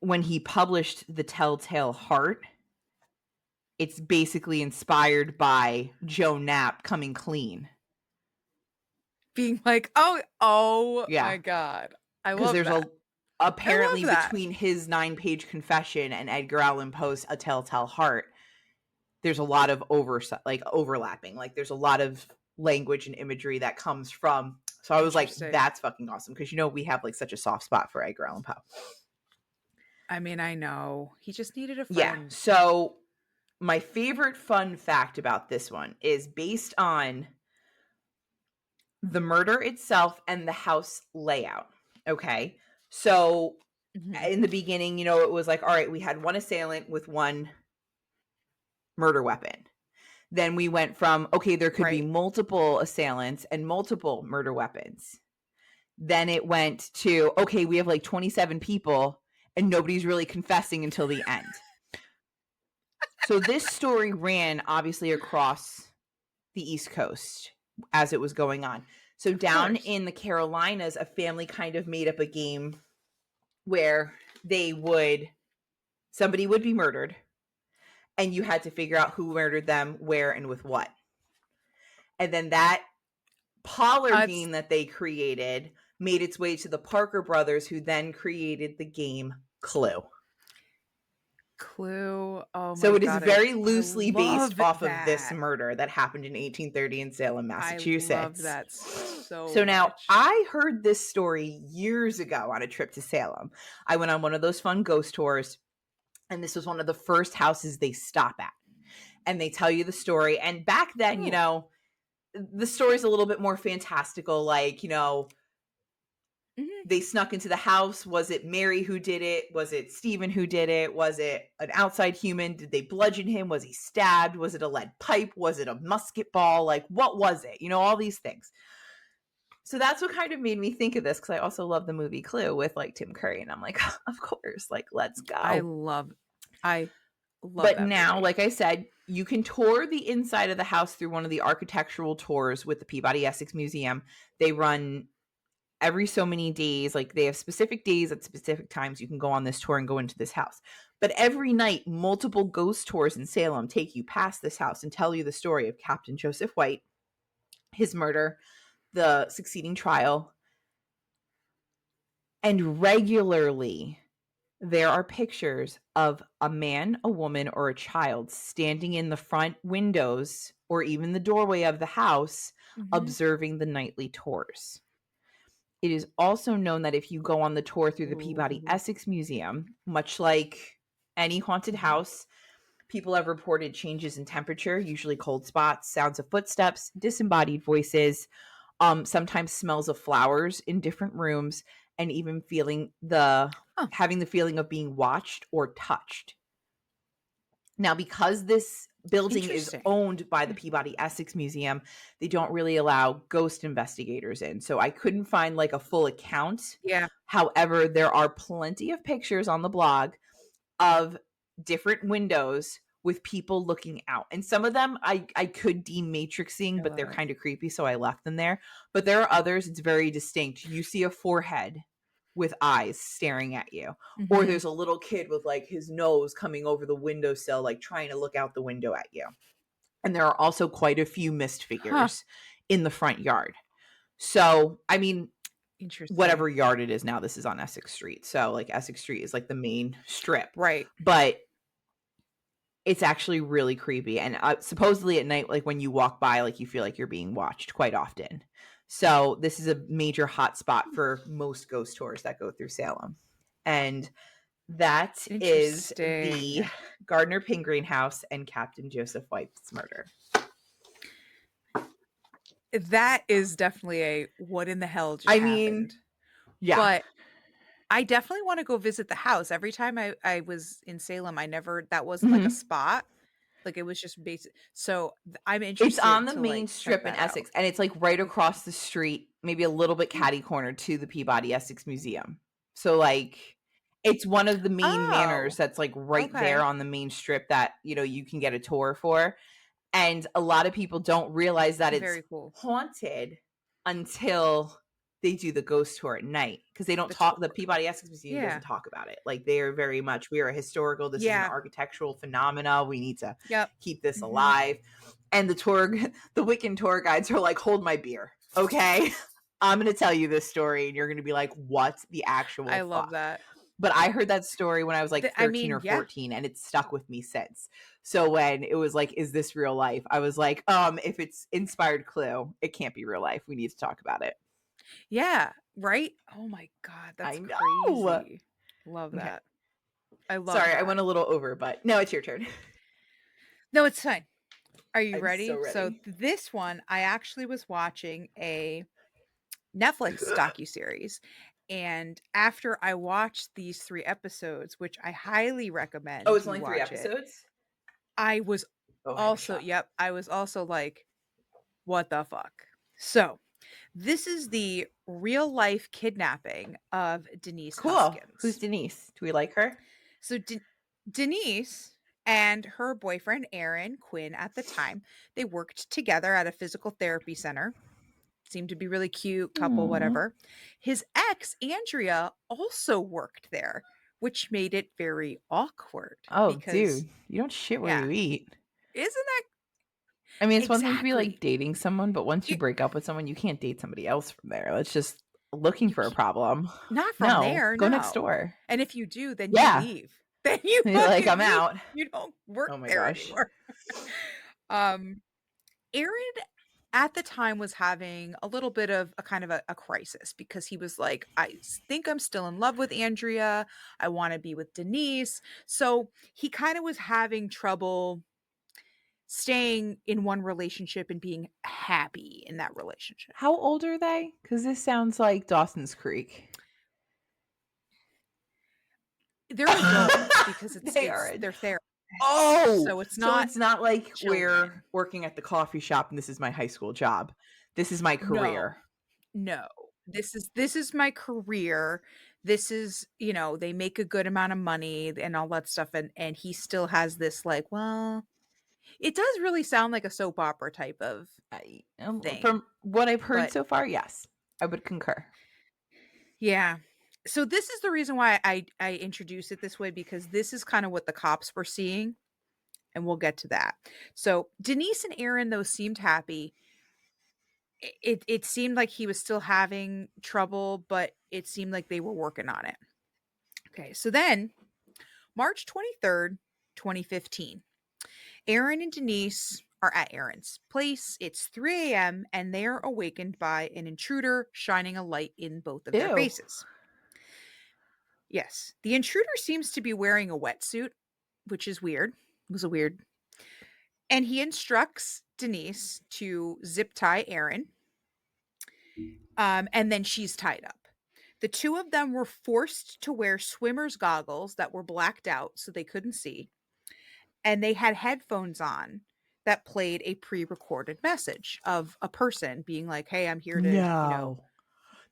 when he published The Telltale Heart, it's basically inspired by Joe Knapp coming clean. Being like, oh yeah. My God. I love that. Because there's apparently between his 9-page confession and Edgar Allan Poe's A Telltale Heart, there's a lot of overlapping. Like there's a lot of language and imagery that comes from. So I was like, that's fucking awesome. Because, you know, we have like such a soft spot for Edgar Allan Poe. I mean, I know. He just needed a friend. Yeah. So my favorite fun fact about this one is based on the murder itself and the house layout. Okay. So in the beginning, you know, it was like, all right, we had one assailant with one murder weapon. Then we went from, okay, there could be multiple assailants and multiple murder weapons. Then it went to, okay, we have like 27 people and nobody's really confessing until the end. So this story ran obviously across the East Coast as it was going on. So down in the Carolinas, a family kind of made up a game where somebody would be murdered and you had to figure out who murdered them, where, and with what. And then that parlor game that they created made its way to the Parker brothers, who then created the game Clue. Oh my God. So it is very loosely based off of this murder that happened in 1830 in Salem, Massachusetts. I love that so now I heard this story years ago on a trip to Salem. I went on one of those fun ghost tours, and this was one of the first houses they stop at. And they tell you the story. And back then, you know, the story's a little bit more fantastical, like, you know, they snuck into the house. Was it Mary who did it? Was it Stephen who did it? Was it an outside human? Did they bludgeon him? Was he stabbed? Was it a lead pipe? Was it a musket ball? Like, what was it? You know, all these things. So that's what kind of made me think of this, because I also love the movie Clue with like Tim Curry. And I'm like, of course, like, let's go. I love but now, movie. Like I said, you can tour the inside of the house through one of the architectural tours with the Peabody Essex Museum. They run every so many days, like they have specific days at specific times you can go on this tour and go into this house. But every night, multiple ghost tours in Salem take you past this house and tell you the story of Captain Joseph White, his murder, the succeeding trial. And regularly, there are pictures of a man, a woman, or a child standing in the front windows or even the doorway of the house, observing the nightly tours. It is also known that if you go on the tour through the Peabody Essex Museum, much like any haunted house, people have reported changes in temperature, usually cold spots, sounds of footsteps, disembodied voices, sometimes smells of flowers in different rooms, and even having the feeling of being watched or touched. Now, because this building is owned by the Peabody Essex Museum, they don't really allow ghost investigators in. So I couldn't find like a full account. Yeah. However, there are plenty of pictures on the blog of different windows with people looking out. And some of them I could deem matrixing, but they're kind of creepy, so I left them there. But there are others, it's very distinct. You see a forehead with eyes staring at you, or there's a little kid with like his nose coming over the windowsill, like trying to look out the window at you. And there are also quite a few mist figures in the front yard. So, I mean, whatever yard it is now, this is on Essex Street. So like Essex Street is like the main strip. Right. But it's actually really creepy. And supposedly at night, like when you walk by, like you feel like you're being watched quite often. So this is a major hotspot for most ghost tours that go through Salem. And that is the Gardner Pingreen house and Captain Joseph White's murder. That is definitely a what in the hell just happened. Yeah. But I definitely want to go visit the house. Every time I was in Salem, that wasn't like a spot. Like it was just basic. So I'm interested. It's on the main like, strip in Essex, and it's like right across the street, maybe a little bit catty corner to the Peabody Essex Museum. So like it's one of the main manors that's like right there on the main strip that, you know, you can get a tour for. And a lot of people don't realize that it's very cool. haunted until they do the ghost tour at night, because they don't talk. The Peabody Essex Museum doesn't talk about it. Like they are very much, we are a historical. This is an architectural phenomena. We need to keep this alive. And the Wiccan tour guides are like, hold my beer, okay? I'm going to tell you this story, and you're going to be like, what the actual? I love that. But I heard that story when I was like 13 or 14, and it's stuck with me since. So when it was like, is this real life? I was like, if it's inspired clue, it can't be real life. We need to talk about it. Yeah, right? Oh my God, that's crazy. Love that. I love Sorry, that. I went a little over, but no, it's your turn. No, it's fine. Are you I'm ready? So ready? So this one, I actually was watching a Netflix docuseries. And after I watched these 3 episodes, which I highly recommend. Oh, it's only 3 episodes? I was I was also like, what the fuck? So this is the real life kidnapping of Denise Huskins. Who's Denise? Do we like her? So Denise and her boyfriend, Aaron Quinn, at the time, they worked together at a physical therapy center. Seemed to be really cute couple, whatever. His ex, Andrea, also worked there, which made it very awkward. Oh, because, dude, you don't shit where you eat. Isn't that? I mean, it's one thing to be like dating someone, but once you break up with someone, you can't date somebody else from there. That's just looking for a problem. Not from there. Go next door. And if you do, then you leave. Then you like, I'm out. You don't work there anymore. Aaron at the time was having a little bit of a kind of a crisis, because he was like, I think I'm still in love with Andrea. I want to be with Denise. So he kind of was having trouble staying in one relationship and being happy in that relationship. How old are they? Because this sounds like Dawson's Creek. They're adults because they're therapists. Oh, so it's not like children. We're working at the coffee shop and this is my high school job. This is my career. No. This is my career. This is, you know, they make a good amount of money and all that stuff. And he still has this like, well, it does really sound like a soap opera type of thing. From what I've heard so far, yes, I would concur. Yeah. So this is the reason why I introduced it this way, because this is kind of what the cops were seeing. And we'll get to that. So Denise and Aaron, though, seemed happy. It seemed like he was still having trouble, but it seemed like they were working on it. Okay, so then March 23rd, 2015, Aaron and Denise are at Aaron's place. It's 3 a.m. and they are awakened by an intruder shining a light in both of their faces. Yes, the intruder seems to be wearing a wetsuit, which is weird. It was a weird. And he instructs Denise to zip tie Aaron. And then she's tied up. The two of them were forced to wear swimmer's goggles that were blacked out so they couldn't see. And they had headphones on that played a pre-recorded message of a person being like, hey, I'm here to, you know.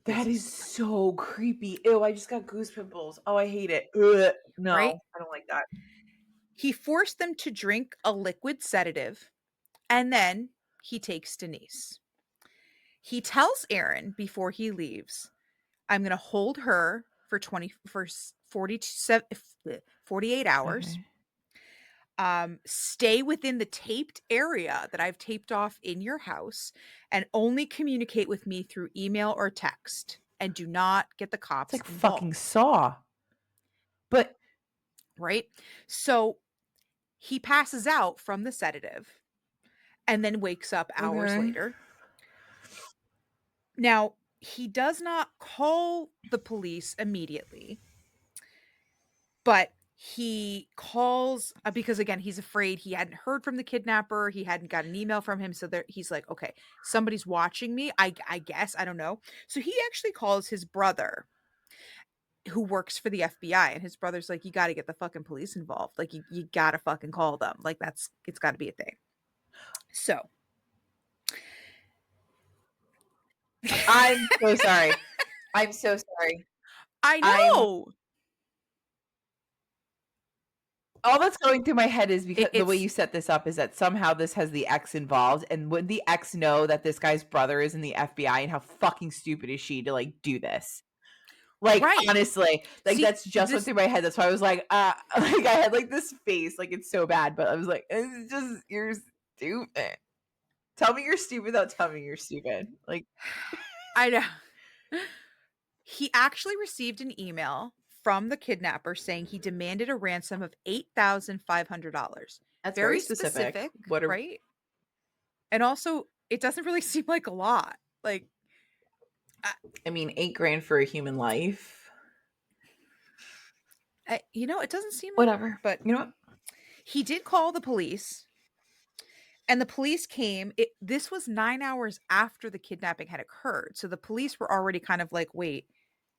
That is so creepy. Ew, I just got goose pimples. Oh, I hate it. Ugh, no, right? I don't like that. He forced them to drink a liquid sedative, and then he takes Denise. He tells Aaron before he leaves, I'm going to hold her for 48 hours. Okay. Stay within the taped area that I've taped off in your house and only communicate with me through email or text, and do not get the cops involved. Fucking Saw. But right? So he passes out from the sedative and then wakes up hours later. Now, he does not call the police immediately, but he calls because again, he's afraid he hadn't heard from the kidnapper, he hadn't got an email from him, so there he's like, "Okay, somebody's watching me, I guess, I don't know." So he actually calls his brother who works for the FBI, and his brother's like, "You gotta get the fucking police involved, like, you gotta fucking call them, like, that's it's gotta be a thing." So I'm so sorry. I'm so sorry. I I'm know! all that's going through my head is because the way It's you set this up is that somehow this has the ex involved, and would the ex know that this guy's brother is in the FBI, and how fucking stupid is she to, like, do this? Like, right. honestly, like, See, that's just went this through my head. That's why I was like, like, I had, like, this face, like, it's so bad, but I was like, "It's just you're stupid. Tell me you're stupid without telling me you're stupid." Like, I know. He actually received an email from the kidnapper saying he demanded a ransom of $8,500. that's very Very specific. specific, What are right? And also, it doesn't really seem like a lot. Like, I, I mean, 8 grand for a human life. it doesn't seem like, Whatever. but You know what? he did call the police, and the police came. This was 9 hours after the kidnapping had occurred. So the police were already kind of like, wait,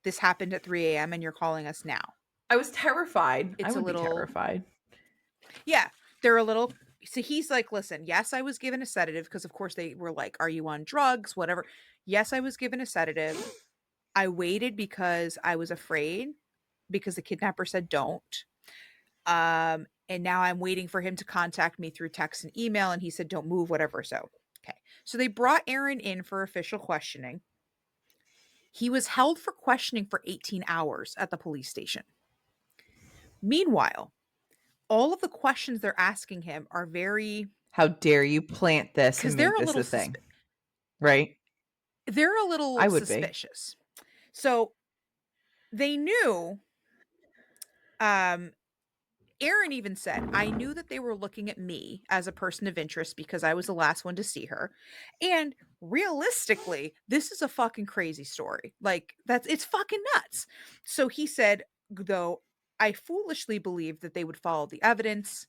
this happened at 3 a.m. and you're calling us now. I was terrified. I It's a would be little, terrified. yeah, they're a little so he's like, "Listen, yes, I was given a sedative," because of course they were like, "Are you on drugs?" Whatever. "Yes, I was given a sedative. I waited because I was afraid because the kidnapper said don't. And now I'm waiting for him to contact me through text and email, and he said don't move, whatever." So, okay. So they brought Aaron in for official questioning. He was held for questioning for 18 hours at the police station. Meanwhile, all of the questions they're asking him are very How dare you plant this and because make this a thing, right? they're a I little would be. suspicious. So they knew, um, Aaron even said, "I knew that they were looking at me as a person of interest because I was the last one to see her. And realistically, this is a fucking crazy story. Like, it's fucking nuts." So he said, though, "I foolishly believed that they would follow the evidence.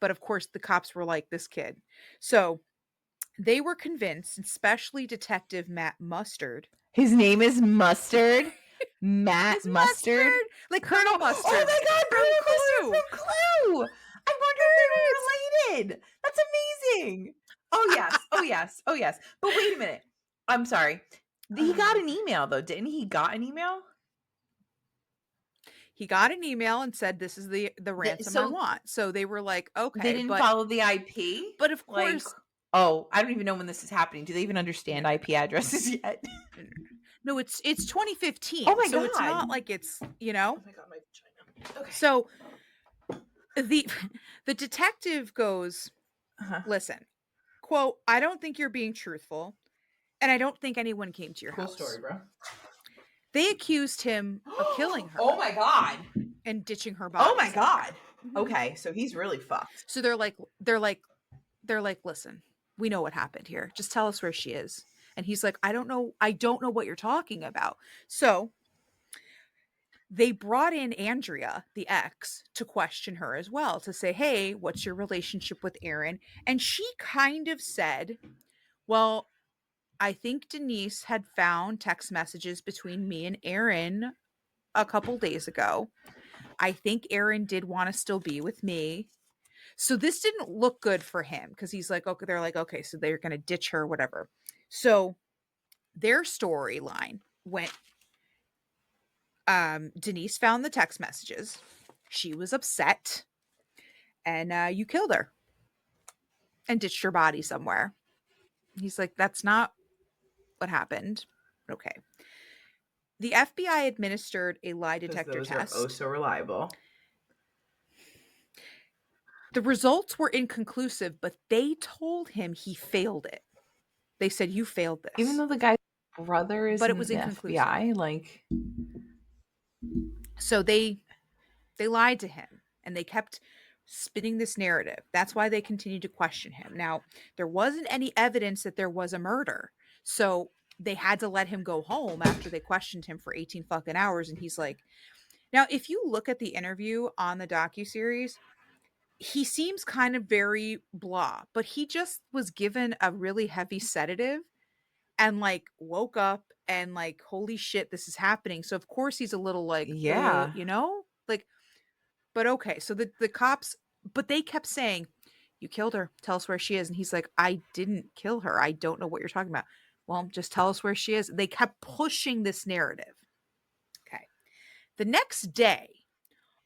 But of course, the cops were like, this kid." So they were convinced, especially Detective Matt Mustard. His name is Mustard. Matt Is Mustard. Mustard like Colonel. Colonel Oh Mustard my God, from Colonel Mustard Clue? from Clue. I wonder if they were related. That's amazing. Oh yes. Oh yes. Oh yes. But wait a minute. I'm sorry. He got an email though, didn't he? Got an email? He got an email and said, "This is the ransom I So want." So they were like, they "Okay," didn't but follow the IP? of Like, course, oh, I don't even know when this is happening. Do they even no, understand IP addresses yet? no, no, no. No, it's Oh 2015, my so it's God. not like it's, Oh my God, my vagina. Okay. So the the detective goes, Uh-huh. "Listen, quote, I don't think you're being truthful, and I don't think anyone came to your Cool house." story, bro. They accused him of killing Oh her my God. and ditching her Oh body my God. somewhere. Mhm. Okay, so he's really fucked. So they're like, "Listen, we know what happened here. Just tell us where she is." And he's like, I don't know what you're talking about." So they brought in Andrea, the ex, to question her as well, to say, "Hey, what's your relationship with Aaron?" And she kind of said, "Well, I think Denise had found text messages between me and Aaron a couple days ago. I think Aaron did want to still be with me." So this didn't look good for him because he's like, okay, they're like, okay, so they're going to ditch her, whatever. So their storyline went, Denise found the text messages. She was upset, and you killed her and ditched her body somewhere. He's like, that's not what happened. Okay. The FBI administered a lie Because detector those are oh test. so reliable. The results were inconclusive, but they told him he failed it. They said, "You failed Even this." though the guy's brother is But it in was the inconclusive. FBI, like, So they lied to him and they kept spinning this narrative. That's why they continued to question him. Now, there wasn't any evidence that there was a murder. So they had to let him go home after they questioned him for 18 fucking hours. And he's like, now, if you look at the interview on the docuseries, he seems kind of very blah, but he just was given a really heavy sedative and like woke up and like, holy shit, this is happening. So of course he's a little like, Yeah. like, but okay. So the cops, but they kept saying, you killed her. Tell us where she is. And he's like, I didn't kill her. I don't know what you're talking about. Well, just tell us where she is. They kept pushing this narrative. Okay. The next day,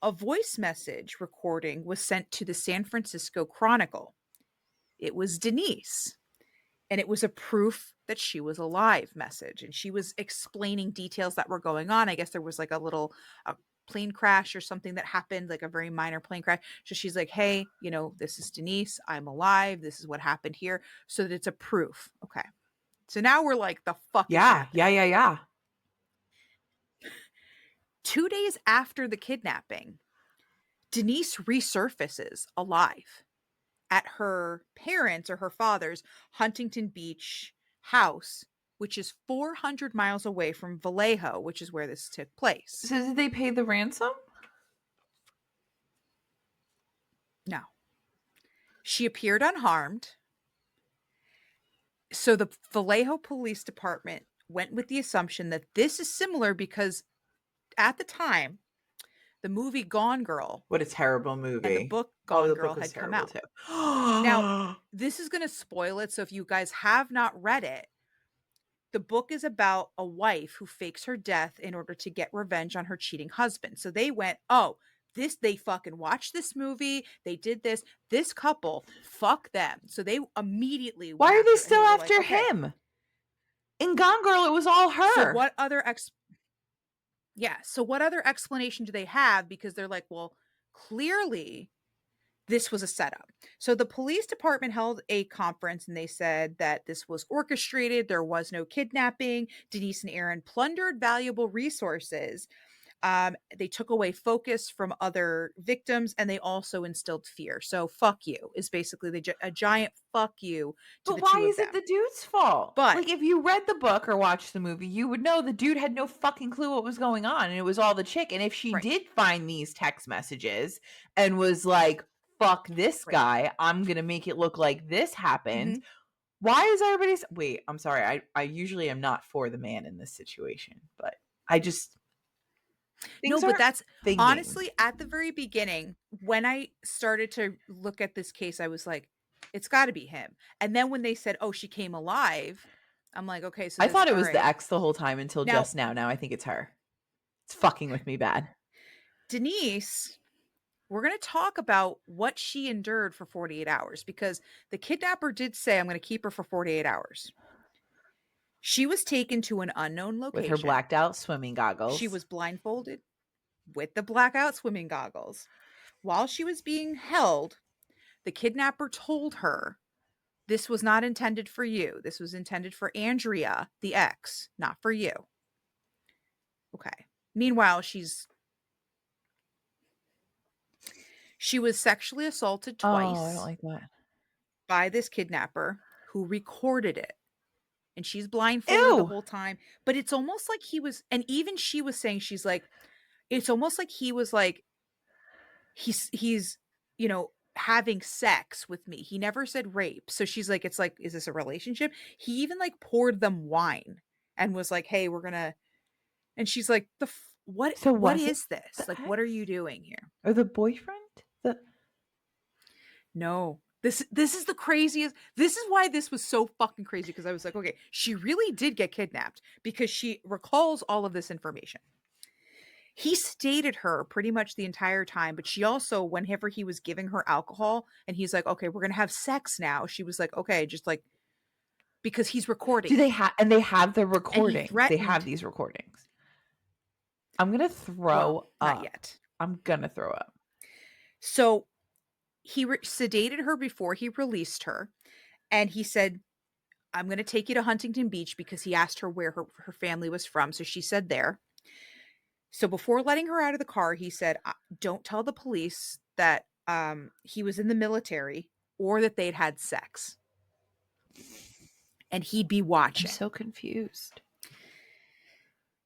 a voice message recording was sent to the San Francisco Chronicle. It was Denise, and it was a proof that she was alive message. And she was explaining details that were going on. I guess there was like a plane crash or something that happened, like a very minor plane crash. So she's like, hey, this is Denise. I'm alive. This is what happened here. So that it's a proof. Okay. So now we're like, the fuck is Yeah. happening? Yeah. 2 days after the kidnapping, Denise resurfaces alive at her parents' or her father's Huntington Beach house, which is 400 miles away from Vallejo, which is where this took place. So did they pay the ransom? No. She appeared unharmed. So the Vallejo Police Department went with the assumption that this is similar because at the time, the movie Gone Girl What a terrible and the movie. book Oh, Gone the Girl book was had come terrible out. too. Now, this is going to spoil it. So if you guys have not read it, the book is about a wife who fakes her death in order to get revenge on her cheating husband. So they went, oh, they fucking watched this movie. They did this couple, fuck them. So they immediately Why went are they after, and still they were like, after okay, him? In Gone Girl, it was all so her. what other so what other explanation do they have? Because they're like, well, clearly this was a setup. So the police department held a conference and they said that this was orchestrated. There was no kidnapping. Denise and Aaron plundered valuable resources. They took away focus from other victims and they also instilled fear. So fuck you is basically a giant fuck you to But the why two of is it them. the dude's fault? But Like, if you read the book or watched the movie, you would know the dude had no fucking clue what was going on, and it was all the chick. And if she right, did find these text messages and was like, fuck this right. guy, I'm gonna make it look like this happened. Mhm. Why is everybody wait, I'm sorry. I usually am not for the man in this situation, but I just No, things but aren't that's thinking. honestly at the very beginning when I started to look at this case, I was like, it's got to be him. And then when they said, "Oh, she came alive," I'm like, "Okay, so I this thought it all was the right." ex the whole time until Now, just now. Now I think it's her. It's fucking with me bad. Denise, we're going to talk about what she endured for 48 hours because the kidnapper did say, "I'm going to keep her for 48 hours." She was taken to an unknown With her location. blacked out swimming She goggles. was blindfolded with the blackout swimming goggles. While she was being held, the kidnapper told her, this was not intended for you. This was intended for Andrea, the ex, not for you. Okay. Meanwhile, she was sexually assaulted Oh, I don't twice like that. by this kidnapper who recorded it. And she's blindfolded the Ew. whole time. But it's almost like he was, and even she was saying, she's like, it's almost like he was like, he's, having sex with me. He never said rape. So she's like, it's like, is this a relationship? He even like poured them wine and was like, hey, we're gonna, and she's like, So what was it is this? the Like, what are ex? you doing here? Or the boyfriend? The No. This is the craziest. This is why this was so fucking crazy because I was like, okay, she really did get kidnapped because she recalls all of this information. He stated her pretty much the entire time, but she also, whenever he was giving her alcohol and he's like, okay, we're gonna have sex now, she was like, okay, just like because he's recording do they it. have and they have the And he recordings. They have threatened, these recordings. I'm gonna well, throw not up. yet. I'm gonna throw up. So he sedated her before he released her. And he said, I'm going to take you to Huntington Beach because he asked her where her family was from. So she said there. So before letting her out of the car, he said, don't tell the police that he was in the military or that they'd had sex. and he'd be I'm watching. so confused.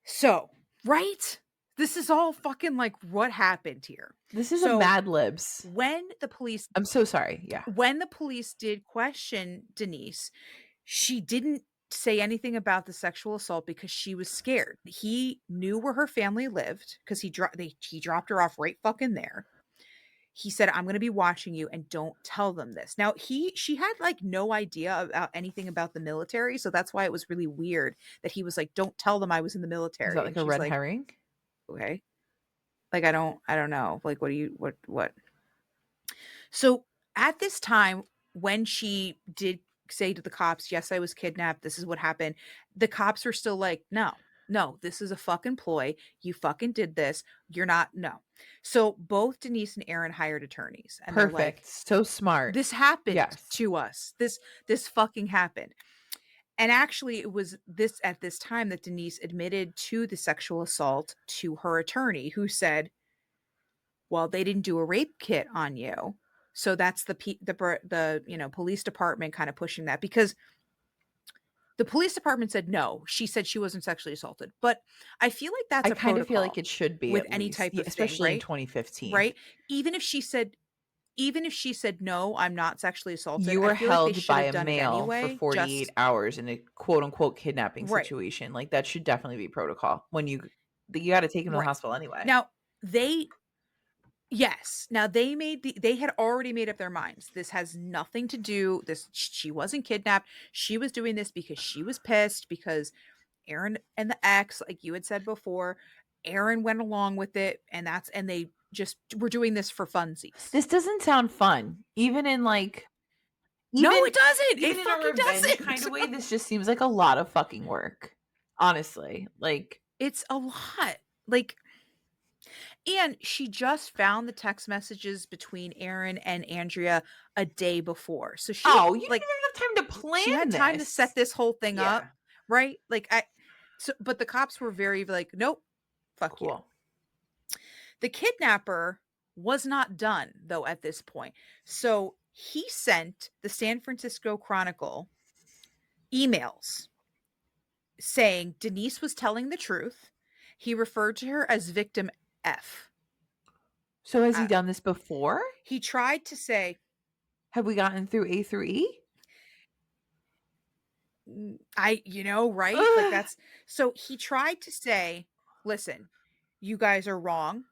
So, right? This is all fucking like what happened here. This is a So Mad Libs. when the police I'm so sorry. Yeah. did question Denise, she didn't say anything about the sexual assault because she was scared. He knew where her family lived because he dropped her off right fucking there. He said, "I'm going to be watching you and don't tell them this." Now, she had like no idea about anything about the military, so that's why it was really weird that he was like, "Don't tell them I was in the Is that military." like And a she's red like, herring? "Okay." Like I don't know. Like what? So, at this time when she did say to the cops, "Yes, I was kidnapped. This is what happened." The cops were still like, "No. No, this is a fucking ploy. You fucking did this. You're not no." So, both Denise and Aaron hired attorneys and they're Perfect. like, So smart. "This happened Yes. to us. This fucking happened." And actually it was this at this time that Denise admitted to the sexual assault to her attorney who said, "Well, they didn't do a rape kit on you." So that's the police department kind of pushing that because the police department said no. She said she wasn't sexually assaulted. But I feel like that's I a kind of feel like protocol it should be with at any least, type of thing, especially in right? 2015. Right? Even if she said no, I'm not sexually assaulted, You I were feel like they held should by have a done it male for anyway. 48 Just hours in a quote unquote kidnapping right. situation. Like that should definitely be protocol when you got to take him to the Right. hospital anyway. Now, they yes. Now they had already made up their minds. This has nothing to do this she wasn't kidnapped. She was doing this because she was pissed because Aaron and the ex, like you had said before, Aaron went along with it and they just were doing this for funsies. This doesn't sound fun. Even in like No, even it doesn't. It even in a fucking revenge kind doesn't. of way, this just seems like a lot of fucking work. Honestly. Like, It's a lot. Like and she just found the text messages between Aaron and Andrea a day before. So she oh, you didn't like even have time to she had plan time to set this. this whole thing up, Yeah. right? Like I so but the cops were very like, "Nope, fuck you." Cool. The kidnapper was not done though at this point. So he sent the San Francisco Chronicle emails saying Denise was telling the truth. He referred to her as victim F. So has he Uh, done this before? he tried to say, Have we gotten through A through E? right? Like Ugh. that's so he tried to say, listen, you guys are wrong.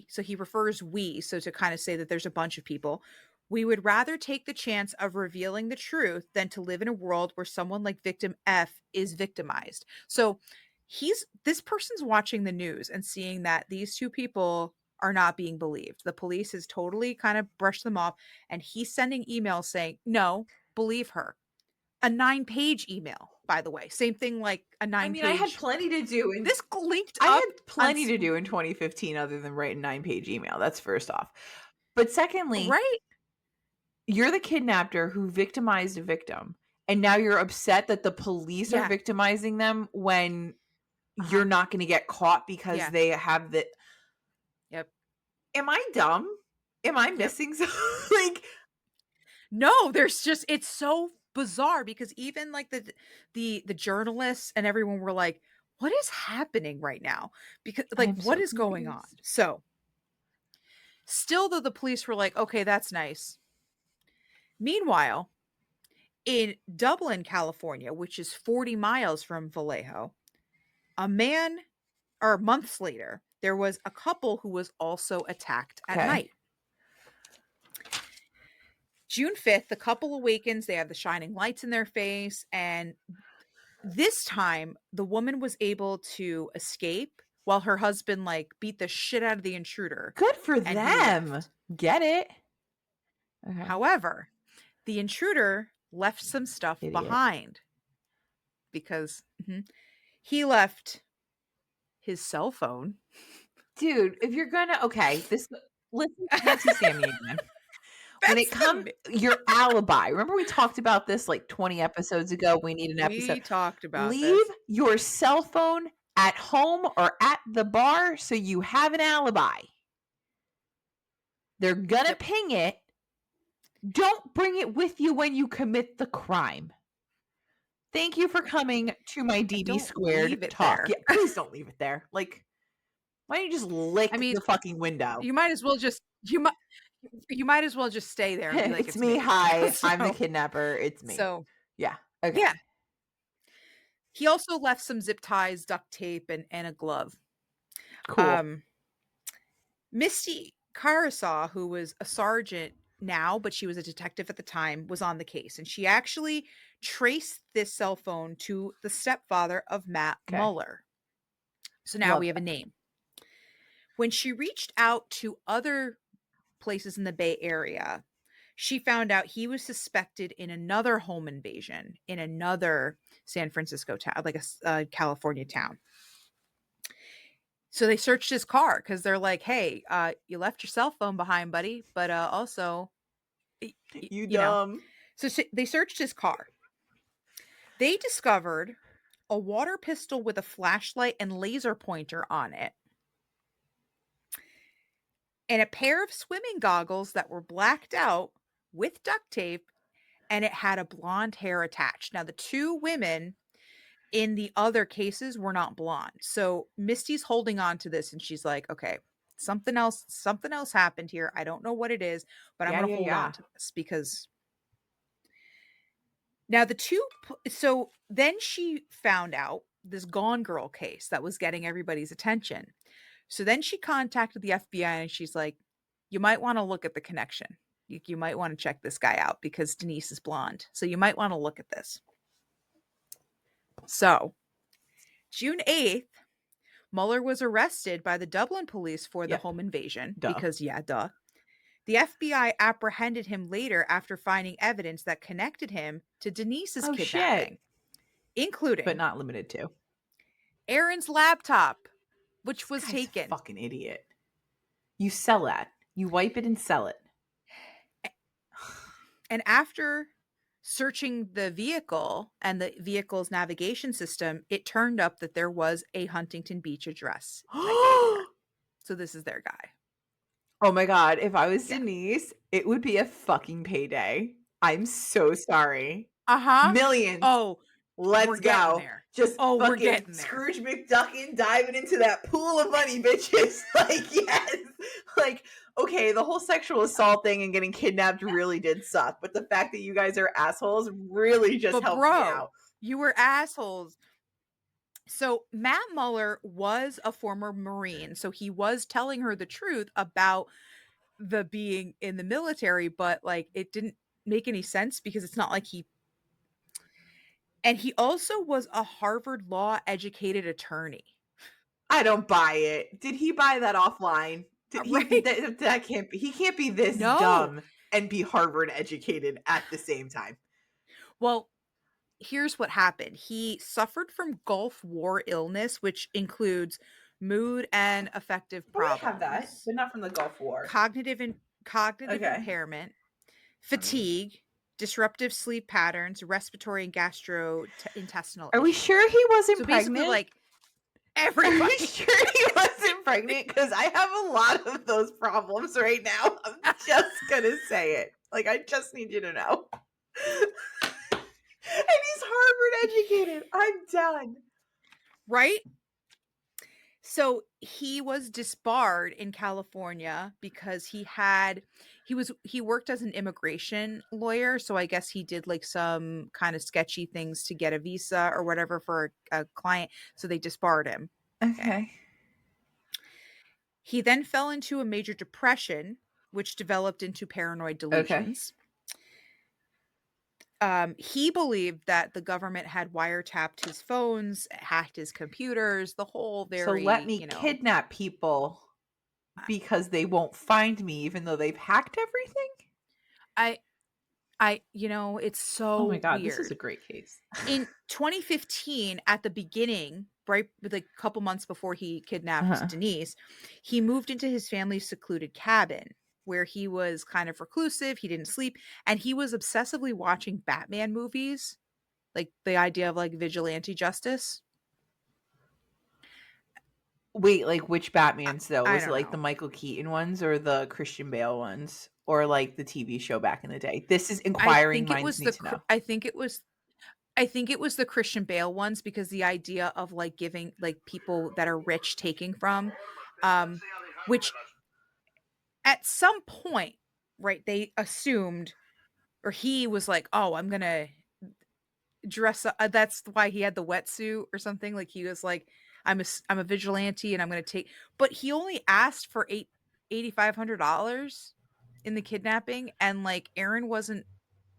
So he refers we, so to kind of say that there's a bunch of people. We would rather take the chance of revealing the truth than to live in a world where someone like victim F is victimized. So this person's watching the news and seeing that these two people are not being believed. The police has totally kind of brushed them off and he's sending emails saying, "No, believe her." A 9-page email, by the way. Same thing like a I mean, I had 9-page. plenty to do This linked I up had on plenty to do in 2015 other than write a 9-page email. That's first off. But secondly, right? you're the kidnapper who victimized a victim. And now you're upset that the police are Yeah. victimizing them when you're Uh-huh. not going to get caught because Yeah. they have the Yep. Am I dumb? Am I Yep. missing something? Like No, there's just it's so bizarre because even like the journalists and everyone were like, "What is happening right now?" Because I like am what so is going on? confused. So, still though the police were like, "Okay, that's nice." Meanwhile, in Dublin, California, which is 40 miles from Vallejo, a man or months later, there was a couple who was also attacked at Okay. night. June 5th, the couple awakens. They have the shining lights in their face. And this time, the woman was able to escape while her husband, like, beat the shit out of the intruder Good for and he them. left. Get it? Okay. However, the intruder left some stuff Idiot. behind because he left his cell phone. Dude, if you're gonna listen to Auntie Sammy again. When it comes your alibi, remember we talked about this like 20 episodes ago? We need an episode. We talked about Leave this. your cell phone at home or at the bar so you have an alibi. They're gonna ping it. Don't bring it with you when you commit the crime. Thank you for coming to my And DB don't leave squared it talk. there. Yeah, please don't leave it there. Like, why don't you just I lick mean, the fucking window? you might as well just you might as well just stay there and be like, It's "It's me. me." Hi, I'm the So kidnapper. It's me. so, Yeah. yeah. Okay. He also left some zip ties, duct tape, and a glove. Cool. Um, Misty Karasaw, who was a sergeant now, but she was a detective at the time, was on the case, and she actually traced this cell phone to the stepfather of Matt Okay. Mueller. So now Love we have a that. name. When she reached out to other places in the Bay Area, she found out he was suspected in another home invasion in another San Francisco town, like a California town. So they searched his car because they're like, "Hey, you left your cell phone behind, buddy, but also, You you know." dumb. So they searched his car. They discovered a water pistol with a flashlight and laser pointer on it, and a pair of swimming goggles that were blacked out with duct tape, and it had a blonde hair attached. Now, the two women in the other cases were not blonde. So Misty's holding on to this and she's like, okay, something else happened here. I don't know what it is, but I'm Yeah, going to yeah, hold on yeah. to this because now so then she found out this Gone Girl case that was getting everybody's attention. So then she contacted the FBI and she's like, you might want to look at the connection. You might want to check this guy out because Denise is blonde. So you might want to look at this. So June 8th, Mueller was arrested by the Dublin police for the Yep. home invasion Duh. because, yeah, duh. The FBI apprehended him later after finding evidence that connected him to Denise's Oh shit. kidnapping, But including not limited to. Aaron's laptop, which This was guy's a taken. fucking idiot. You sell that. You wipe it and sell it. And after searching the vehicle and the vehicle's navigation system, it turned up that there was a Huntington Beach address that gave there. So this is their guy. Oh my god, if I was Yeah. Denise, it would be a fucking payday. I'm so sorry. Uh-huh. Millions. Oh, we're Let's getting go. there. Just Oh, we're fucking getting there. Scrooge McDuckin diving into that pool of money, bitches. Like, yes. Like, okay, the whole sexual assault thing and getting kidnapped really did suck, but the fact that you guys are assholes really just But helped me bro, out. you were assholes. So Matt Mueller was a former Marine, so he was telling her the truth about the being in the military, but like it didn't make any sense because it's not like he also was a Harvard law educated attorney. I don't buy it. Did he buy that offline? Right? That can't be. He can't be this No. dumb and be Harvard educated at the same time. Well, here's what happened. He suffered from Gulf War illness, which includes mood and affective Oh, I have that, problems, but not from the Gulf War. cognitive Okay. impairment, Funny. fatigue, disruptive sleep patterns, respiratory and gastrointestinal Are we issues. sure he wasn't So basically, pregnant? like Are we everybody. sure he wasn't pregnant? Because I have a lot of those problems right now. I'm just gonna say it. Like, I just need you to know. And he's Harvard educated. I'm done. Right? So he was disbarred in California because he worked as an immigration lawyer. So I guess he did like some kind of sketchy things to get a visa or whatever for a client. So they disbarred him. Okay. He then fell into a major depression, which developed into paranoid Okay. delusions. He believed that the government had wiretapped his phones, hacked his computers, the whole So let very, me kidnap people because they won't find me, even though they've hacked everything. I it's Oh my so god, this is a weird. great case. In 2015, at the beginning, right, with like a couple months before he kidnapped Uh-huh. Denise, he moved into his family's secluded cabin where he was kind of reclusive, he didn't sleep, and he was obsessively watching Batman movies, like the idea of like vigilante justice. Wait, like which I, Batmans though? I Was it don't like the know. Michael Keaton ones or the Christian Bale ones? Or like the TV show back in the day? This is I inquiring think it minds was need to know. I think it was I think it was the Christian Bale ones because the idea of, like, giving, like, people that are rich taking from, um, which at some point, right, they assumed or he was like, "Oh, I'm gonna dress up" that's why he had the wetsuit or something, like, he was like, I'm a vigilante and I'm gonna take" but he only asked for $8,500 in the kidnapping, and, like, Aaron wasn't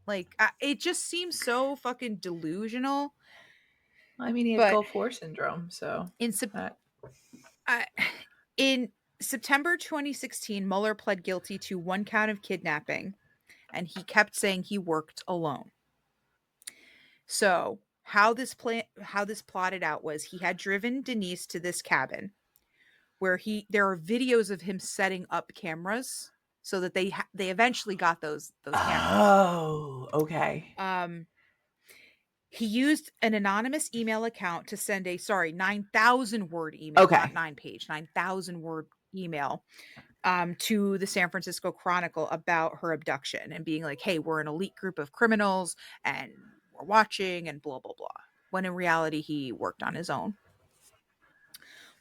like, it just seems so fucking delusional, I mean, he had but Gulf War syndrome, so in Sep that I in September 2016, Mueller pled guilty to 1 count of kidnapping, and he kept saying he worked alone. So, how this plotted out was he had driven Denise to this cabin where there are videos of him setting up cameras so that they eventually got those cameras. Oh, okay. Um, he used an anonymous email account to send a 9,000 word email, not Okay. 9 page, 9,000 word email to the San Francisco Chronicle about her abduction and being like, "Hey, we're an elite group of criminals and we're watching and blah blah blah." When in reality, he worked on his own.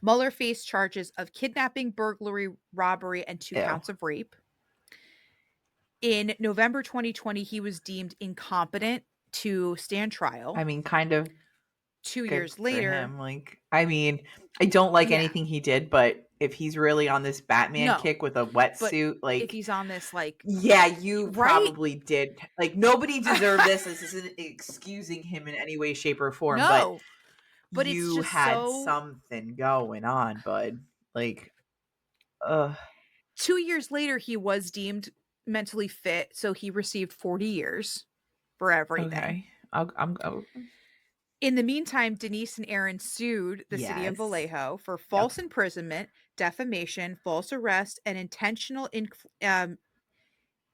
Mueller faced charges of kidnapping, burglary, robbery, and 2 Ew. counts of rape. In November 2020, he was deemed incompetent to stand I trial. mean, kind of 2 good years for later, him. Like, I mean, I don't like yeah, anything he did, but if he's really on this Batman no, kick with a but wetsuit, if like, he's on this, like, yeah, you right? probably did. Like, nobody deserved this. This isn't excusing him in any way, shape, or form, but No, but it's you just had so something going on, bud. Like, ugh. 2 years later, he was deemed mentally fit, so he received 40 years for everything. Okay. Oh, In the meantime, Denise and Aaron sued the city of yes. Vallejo for Yep. false imprisonment, defamation, false arrest, and intentional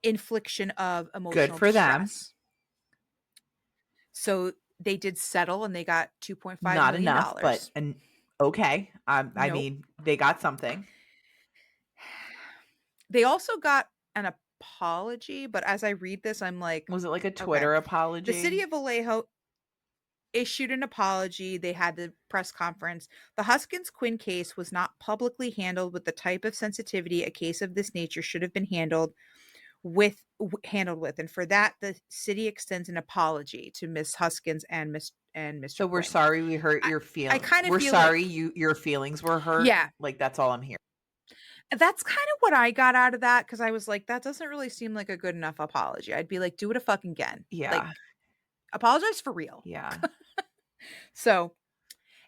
infliction of Good emotional for them. distress. So they did settle and they got $2.5 Not million. enough, but okay. I Nope. mean, they got something. They also got an apology, but as I read this, I'm like, Was it like a okay. Twitter The city apology? of Vallejo issued an apology. They had the press conference. The Huskins Quinn case was not publicly handled with the type of sensitivity a case of this nature should have been handled with, and for that, the city extends an apology to Miss Huskins and Mr. So we're Quinn. sorry we hurt I, your I feel. kind of We're feel sorry like, your feelings were hurt. yeah, Like that's all I'm hearing. that's kind of what I got out of that because I was like, that doesn't really seem like a good enough apology. I'd be like, do it a fucking again. Yeah. Like, apologize for real. Yeah. So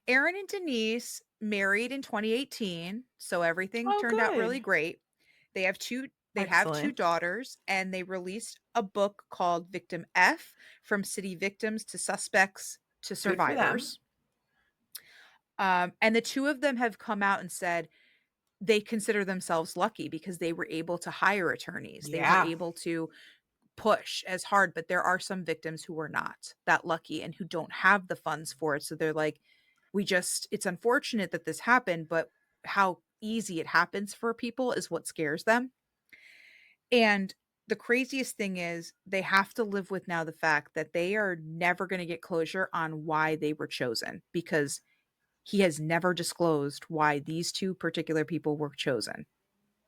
Aaron and Denise married in 2018, so everything Oh, turned out good. really great. They have two Excellent. daughters, and they released a book called Victim F: From City Victims to Suspects to Good for them. Survivors. And the two of them have come out and said they consider themselves lucky because they were able to hire attorneys. They were Yeah. able to push as hard, but there are some victims who are not that lucky and who don't have the funds for it. So they're like, it's unfortunate that this happened, but how easy it happens for people is what scares them. And the craziest thing is they have to live with now the fact that they are never going to get closure on why they were chosen because he has never disclosed why these two particular people were chosen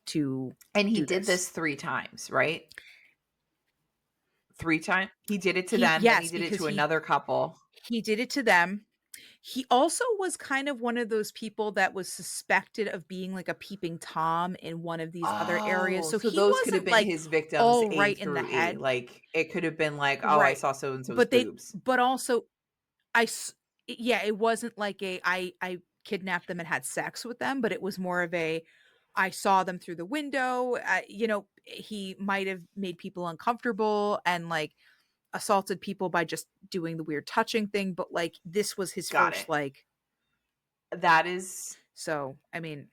to And he do did this. this 3 times, right? 3 times? He did it to He them, then he Yes, did it because to he another couple. he did it to them. He also was kind of one of those people that was suspected of being like a peeping Tom in one of these other areas. Oh, So so he those could have wasn't been like his victims all A right in the through E. head. Like, it could have been like, "Oh, I Right. saw so and so's But boobs." also I yeah, it wasn't like I kidnapped them and had sex with them, but it was more of a I saw them through the window. He might have made people uncomfortable and like assaulted people by just doing the weird touching thing, but like this was his Got first it. like That is so I mean,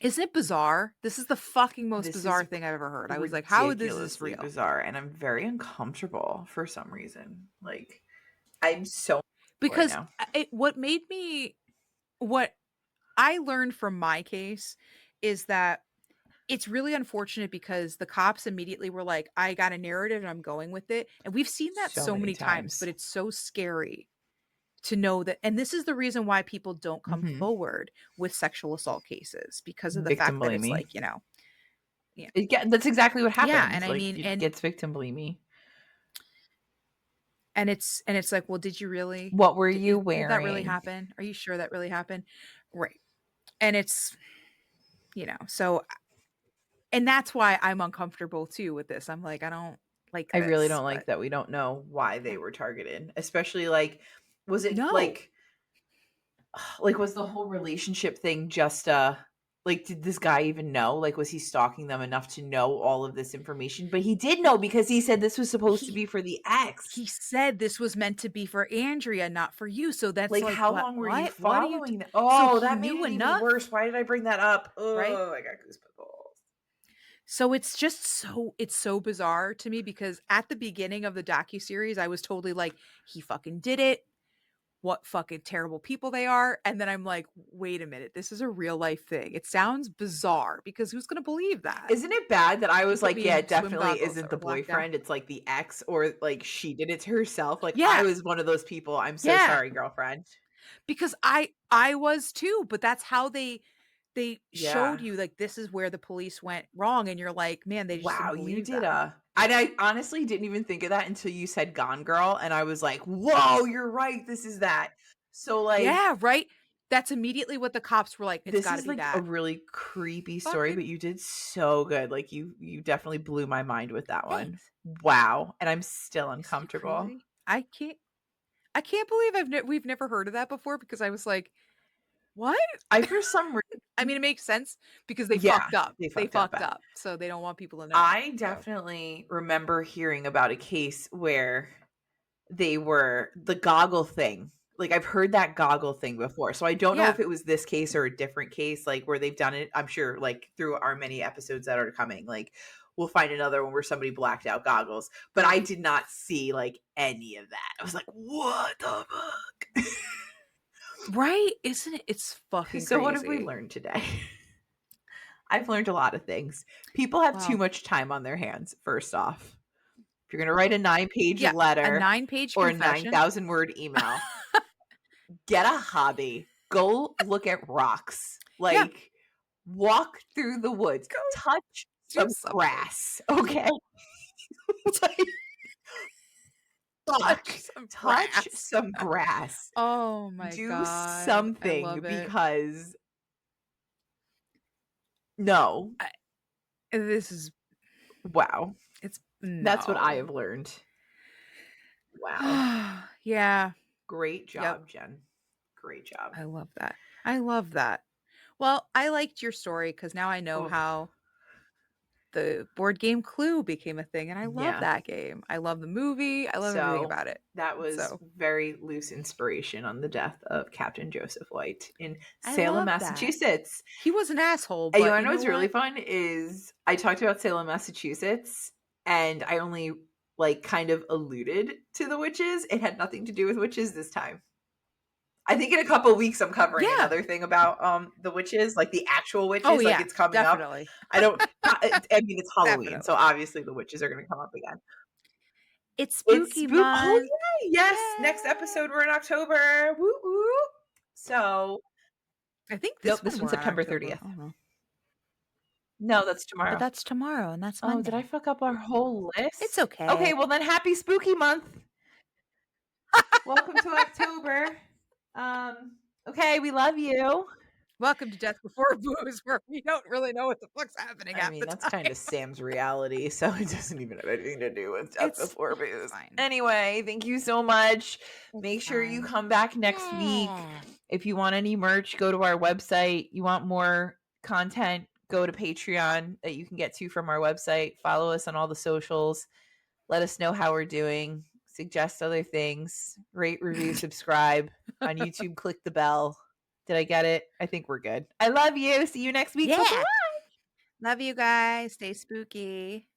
isn't it bizarre? This is the fucking most this bizarre is thing I've ever heard. I was like, how is this ridiculously real? bizarre, and I'm very uncomfortable for some reason. Like, I'm so right Because now. what I learned from my case is that it's really unfortunate because the cops immediately were like, "I got a narrative and I'm going with it." And we've seen that So so many many times, times. but it's so scary to know that, and this is the reason why people don't come Mhm. forward with sexual assault cases because of the Victim fact that it's blaming. like, yeah. That's exactly what Yeah, and happens, I like, mean, it gets victim blamey. and it's like, "Well, did you really? What were you Did that really wearing? happen? Are you sure that really happened?" Right. And it's, so and that's why I'm uncomfortable too with this. I'm like, "I don't like I really this," don't like but that we don't know why they yeah. were targeted, especially, like, was it, No. like, was the whole relationship thing just, like, did this guy even know? Like, was he stalking them enough to know all of this information? But he did know because he said this was supposed to He be for the ex. he said this was meant to be for Andrea, not for you, so that's Like, like, how "What long were you what? What are you t—" following that? So Oh, he that made knew it even enough, worse. Why did I bring that up? right? Oh, I got goosebumps. So it's just it's so bizarre to me because at the beginning of the docuseries, I was totally like, "He fucking did it. What fucking terrible people they are." And then I'm like, "Wait a minute, this is a real life thing." It sounds bizarre because who's gonna believe that? Isn't it bad that I He was put like, me yeah, in it swim definitely goggles that isn't were the blacked out. boyfriend, it's like the ex or like she did it to herself. Like I Yeah, was one of those people. I'm so yeah, sorry, girlfriend. because I was too, but that's how they showed Yeah. you, like, this is where the police went wrong, and you're like, "Man, they just Wow, didn't you believe did them." a and I honestly didn't even think of that until you said Gone Girl, and I was like, "Whoa, you're right. This is that." So like Yeah, right? That's immediately what the cops were like, "It's this gotta is be like a that." really creepy story, but Fucking you did so good. Like you definitely blew my mind with that one. thanks. Wow, and I'm still Isn't it uncomfortable. crazy? I can't believe we've never heard of that before because I was like, "What?" I for some I reason mean, it makes sense because they yeah, fucked up. they They fucked up fucked bad. up, so they don't want people to know, I so definitely remember hearing about a case where they were the goggle thing. Like, I've heard that goggle thing before, so I don't know yeah. if it was this case or a different case, like, where they've done it. I'm sure, like, through our many episodes that are coming, like, we'll find another one where somebody blacked out goggles, but I did not see, like, any of that. I was like, "What the fuck?" Right? Isn't it? It's fucking So what have we crazy. learned today? I've learned a lot of things. People have too Wow. much time on their hands, first off. If you're gonna write a 9-page Yeah, a letter 9-page or a confession. 9,000 word email, get a hobby. Go look at rocks. Yeah, Like, walk through the woods. go Touch do some something. grass, okay? Like, Touch fuck. some Touch grass. some grass. Oh my Do god, I something love it. because no. I this is Wow. it's That's what I no. have learned. Wow. Yeah, Great yep, job, Jen. Great job. I love that. I love that. Well, I liked your story because now I know Oh, how the board game Clue became a thing, and I love yeah. that game. I love the movie, I love everything So about it. that was So, very loose inspiration on the death of Captain Joseph White in I Salem, love that. Massachusetts. He was an asshole, And you but wanna you know know what's really what? fun is I talked about Salem, Massachusetts, and I only, like, kind of alluded to the witches. It had nothing to do with witches this time. I think in a couple weeks, I'm covering Yeah. another thing about, the witches, like, the actual Oh, witches, like, yeah, it's coming up. definitely. I don't I mean, it's Halloween, so Definitely. obviously the witches are gonna come up again. It's It's spooky spook oh, month. yay! Yes, next Yay! episode, we're in October. Woo woo. So I think nope, this this one one's we're in September October. 30th. I don't know. No, that's But tomorrow. that's tomorrow, and that's Oh, did I Monday. fuck up our whole It's list? okay. Okay, well then happy spooky month. Welcome to October. Okay, we love you. Welcome to Death Before Booze, where we don't really know what the fuck's happening I half mean, the that's time. kind of Sam's reality, so it doesn't even have anything to do with Death Before It's Booze. fine. Anyway, thank you so much. It's Make sure you fine. come back next week. Yeah. If you want any merch, go to our website. You want more content, go to Patreon that you can get to from our website. Follow us on all the socials. Let us know how we're doing. Suggest other things. Rate, review, subscribe. On YouTube, click the bell. Did I get it? I think we're good. I love you. See you next week. Bye bye. Yeah. Love you guys. Stay spooky.